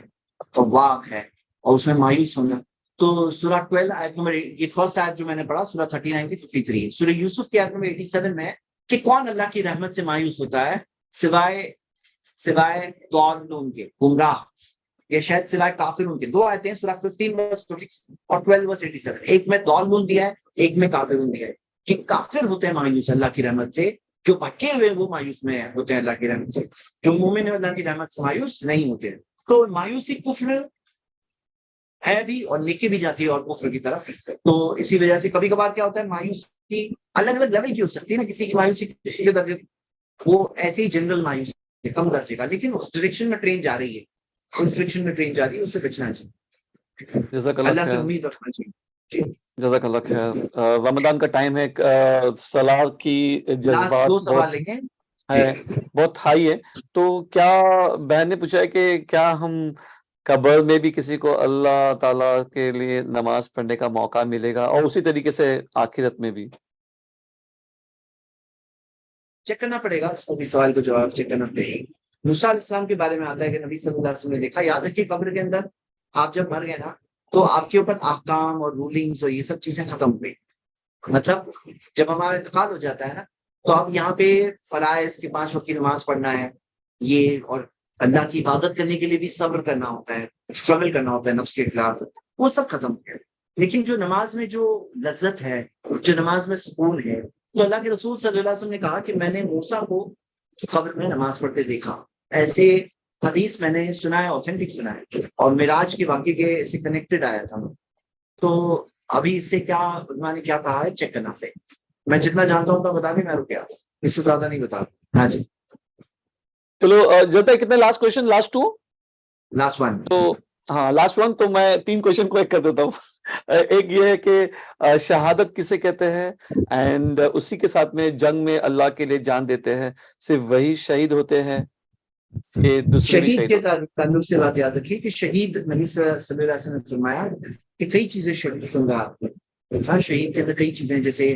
تواب ہے, اور اس میں مایوس ہونا. تو سورہ 12 آیت نمبر, یہ فرسٹ آیت جو میں نے پڑھا سورہ 39 کی 53, سورہ یوسف کی آیت نمبر 87 میں کہ کون اللہ کی رحمت سے مایوس ہوتا ہے سوائے ضالون کے, گمراہ, یا شاید سوائے کافرون کے. دو آیتیں ہیں سورہ 15 ورس 46 اور 12 ورس 87, ایک میں ضالون دیا ہے, ایک میں کافرون دیا ہے. کہ کافر ہوتے ہیں مایوس اللہ کی رحمت سے, جو بھٹکے ہوئے وہ مایوس میں ہوتے ہیں اللہ کی رحمت سے, جو مومن ہیں اللہ کی رحمت سے مایوس نہیں ہوتے. تو مایوسی کفر ہے بھی اور لکھی بھی جاتی ہے اور کفر کی طرف. تو اسی وجہ سے کبھی کبھار کیا ہوتا ہے, مایوسی الگ الگ لیول کی ہو سکتی ہے نا, کسی کی مایوسی کسی کے درجے وہ ایسے ہی جنرل مایوسی کم درجے کا, لیکن اس ڈائریکشن میں ٹرین جا رہی ہے, اس ڈائریکشن میں ٹرین جا رہی ہے, اس سے بچنا چاہیے, جزاک اللہ اللہ سے خیر. امید رکھنا چاہیے. جزاک اللہ خیر. رمضان کا ٹائم ہے, صلاح کی جذبات دو سوال لیں گے, بہت ہائی ہے. تو کیا بہن نے پوچھا ہے کہ کیا ہم قبر میں بھی کسی کو اللہ تعالیٰ کے لیے نماز پڑھنے کا موقع ملے گا, اور اسی طریقے سے آخرت میں بھی؟ چیک کرنا پڑے گا, اس کو بھی سوال کو جواب چیک کرنا پڑے گا. موسیٰ علیہ السلام کے بارے میں آتا ہے کہ نبی صلی اللہ علیہ وسلم نے دیکھا, یاد رکھیے قبر کے اندر آپ جب مر گئے نا تو آپ کے اوپر احکام اور رولنگز اور یہ سب چیزیں ختم ہو گئی. مطلب جب ہمارا انتقال ہو جاتا ہے نا تو اب یہاں پہ فرائض کے 5 وقت کی نماز پڑھنا ہے, یہ اور اللہ کی عبادت کرنے کے لیے بھی صبر کرنا ہوتا ہے, اسٹرگل کرنا ہوتا ہے نفس کے خلاف, وہ سب ختم ہو گیا. لیکن جو نماز میں جو لذت ہے, جو نماز میں سکون ہے, تو اللہ کے رسول صلی اللہ علیہ وسلم نے کہا کہ میں نے موسیٰ کو قبر میں نماز پڑھتے دیکھا. ایسے حدیث میں نے سنا ہے, اوتھینٹک سنا ہے, اور معراج کے واقعے کے سے کنیکٹڈ آیا تھا. تو ابھی اس سے کیا علماء نے کیا کہا ہے چیک کرنا پڑے. میں جتنا جانتا ہوں تو بتا دیں, میں رکیا, اس سے زیادہ نہیں بتا. ہاں جی چلو جلتا ہے. کتنے last question? Last 2, last one. تو ہاں لاسٹ 1. تو میں 3 کوشچن کو ایک کر دیتا ہوں. ایک یہ ہے کہ شہادت کسے کہتے ہیں, اینڈ اسی کے ساتھ میں جنگ میں اللہ کے لیے جان دیتے ہیں, صرف وہی شہید ہوتے ہیں کہ دوسرے بھی شہید شہید کے ہوتے تعلق سے بات یاد رکھیے کہ شہید نبی صلی اللہ علیہ وسلم نے فرمایا کہ کئی چیزیں شہید ہوگا آپ کو. شہید کے اندر کئی چیزیں جیسے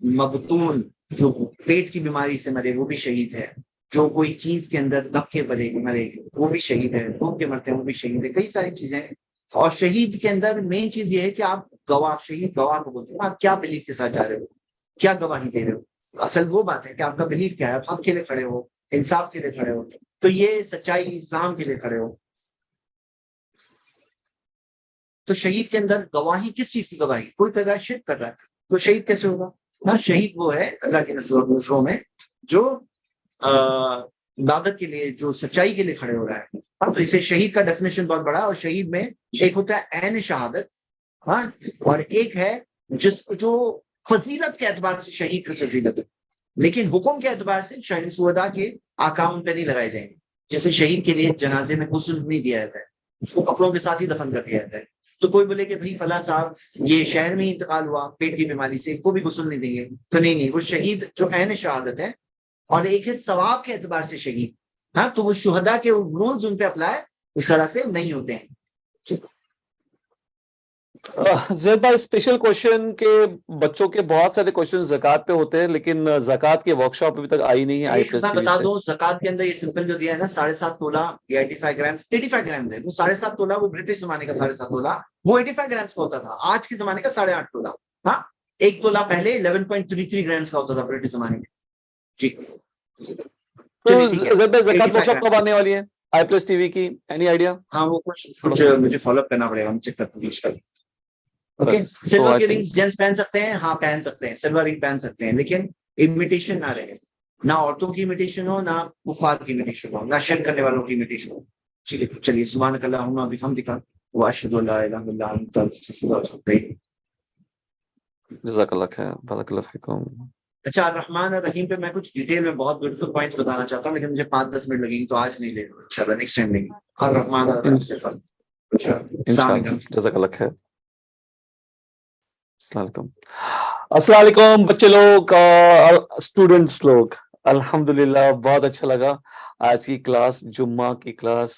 مبتون جو پیٹ کی بیماری سے مرے وہ بھی شہید ہے, جو کوئی چیز کے اندر دب کے مرے وہ بھی شہید ہے, ڈوب کے مرتے ہیں وہ بھی شہید ہے, کئی ساری چیزیں ہیں. اور شہید کے اندر مین چیز یہ ہے کہ آپ گواہ, شہید گواہ کو بولتے ہیں, آپ کیا بلیف کے ساتھ جا رہے ہو, کیا گواہی دے رہے ہو. اصل وہ بات ہے کہ آپ کا بلیف کیا ہے, آپ حق کے لیے کھڑے ہو, انصاف کے لیے کھڑے ہو, تو یہ سچائی اسلام کے لیے کھڑے ہو. تو شہید کے اندر گواہی کس چیز کی گواہی, کوئی کر رہا ہے شرک کر رہا ہے تو شہید کیسے ہوگا؟ ہاں, شہید وہ ہے اللہ کے نصروں میں جو عبادت کے لیے, جو سچائی کے لیے کھڑے ہو رہا ہے. ہاں, تو اسے شہید کا ڈیفینیشن بہت بڑا ہے, اور شہید میں ایک ہوتا ہے عین شہادت, ہاں, اور ایک ہے جو فضیلت کے اعتبار سے شہید کی فضیلت ہے, لیکن حکم کے اعتبار سے شہداء کے احکام پہ نہیں لگائے جائیں گے. جیسے شہید کے لیے جنازے میں غسل نہیں دیا جاتا ہے, اس کو کپڑوں کے ساتھ ہی دفن کر دیا جاتا ہے. تو کوئی بولے کہ بھائی فلاں صاحب یہ شہر میں ہی انتقال ہوا پیٹ کی بیماری سے, کو بھی غسل نہیں دیں گے, تو نہیں, وہ شہید جو عین شہادت ہے, اور ایک ہے ثواب کے اعتبار سے شہید. ہاں, تو وہ شہداء کے رولز ان پہ اپلائی اس طرح سے نہیں ہوتے ہیں. زید بھائی, اسپیشل کوشچن کے بچوں کے بہت سارے کوشچن زکوٰۃ پہ ہوتے ہیں, لیکن زکوٰۃ کے ورک شاپ ابھی تک آئی نہیں ہے آئی ایک پلس میں ٹی وی بتا سے. دوں, زکوٰۃ کے اندر یہ سمپل جو دیا ہے نا 7.5 تولہ یا 85 گرام ہے, وہ 7.5 تولہ وہ برٹش زمانے کا 7.5 تولہ وہ 85 گرامز کا ہوتا تھا, آج کے زمانے کا 8.5 تولہ. ہاں, 1 تولہ پہلے 11.33 گرامز کا ہوتا تھا برٹش زمانے میں. جی, تو چلیے ٹھیک ہے. زید بھائی, زکوٰۃ ورک 85 شاپ کب آنے والی ہے آئی پلس ٹی وی کی, اینی آئیڈیا؟ ہاں, وہ کچھ مجھے فالو اپ کرنا پڑے گا, ہم چیک کرتے ہیں. اوکے, بس تو سلور آئی کی رنگز تھنک جینٹس پہن سکتے ہیں, ہاں پہن سکتے ہیں, سلور رنگ پہن سکتے ہیں, لیکن امیٹیشن نہ رہے, نہ عورتوں کی امیٹیشن ہو, نہ کفار کی امیٹیشن ہو, نہ شرک کرنے والوں کی امیٹیشن ہو. چلیے سبحانک اللہم و بحمدک واشہد ان لا الہ الا انت استغفرک واتوب الیک. جزاک اللہ خیر, بارک اللہ فیکم. اچھا, الرحمن الرحیم پہ میں کچھ ڈیٹیل میں بہت بیوٹیفل پوائنٹس بتانا چاہتا ہوں, لیکن مجھے 5-10 منٹ لگیں گے, تو آج نہیں لے لوں, انشاءاللہ نیکسٹ ٹائم لیں گے. الرحمن الرحیم, انشاءاللہ, جزاک اللہ خیر. السلام علیکم. السلام علیکم بچے لوگ اور اسٹوڈنٹس لوگ. الحمدللہ بہت اچھا لگا آج کی کلاس, جمعہ کی کلاس.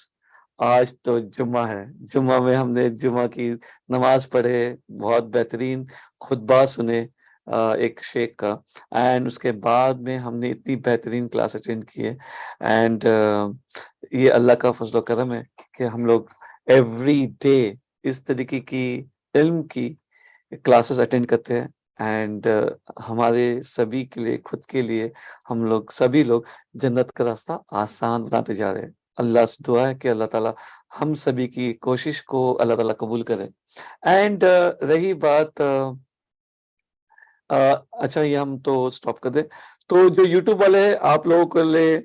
آج تو جمعہ ہے, جمعہ میں ہم نے جمعہ کی نماز پڑھے, بہت بہترین خطبہ سنے ایک شیخ کا, اینڈ اس کے بعد میں ہم نے اتنی بہترین کلاس اٹینڈ کی ہے. اینڈ یہ اللہ کا فضل و کرم ہے کہ ہم لوگ ایوری ڈے اس طریقے کی علم کی کلاسز اٹینڈ کرتے ہیں. اینڈ ہمارے سبھی کے لیے, خود کے لیے, ہم لوگ سبھی لوگ جنت کا راستہ آسان بناتے جا رہے ہیں. اللہ سے دعا ہے کہ اللہ تعالیٰ ہم سبھی کی کوشش کو اللہ تعالیٰ قبول کرے. اینڈ رہی بات, اچھا یہ ہم تو سٹاپ کر دیں, تو جو یوٹیوب والے ہیں آپ لوگوں کے لیے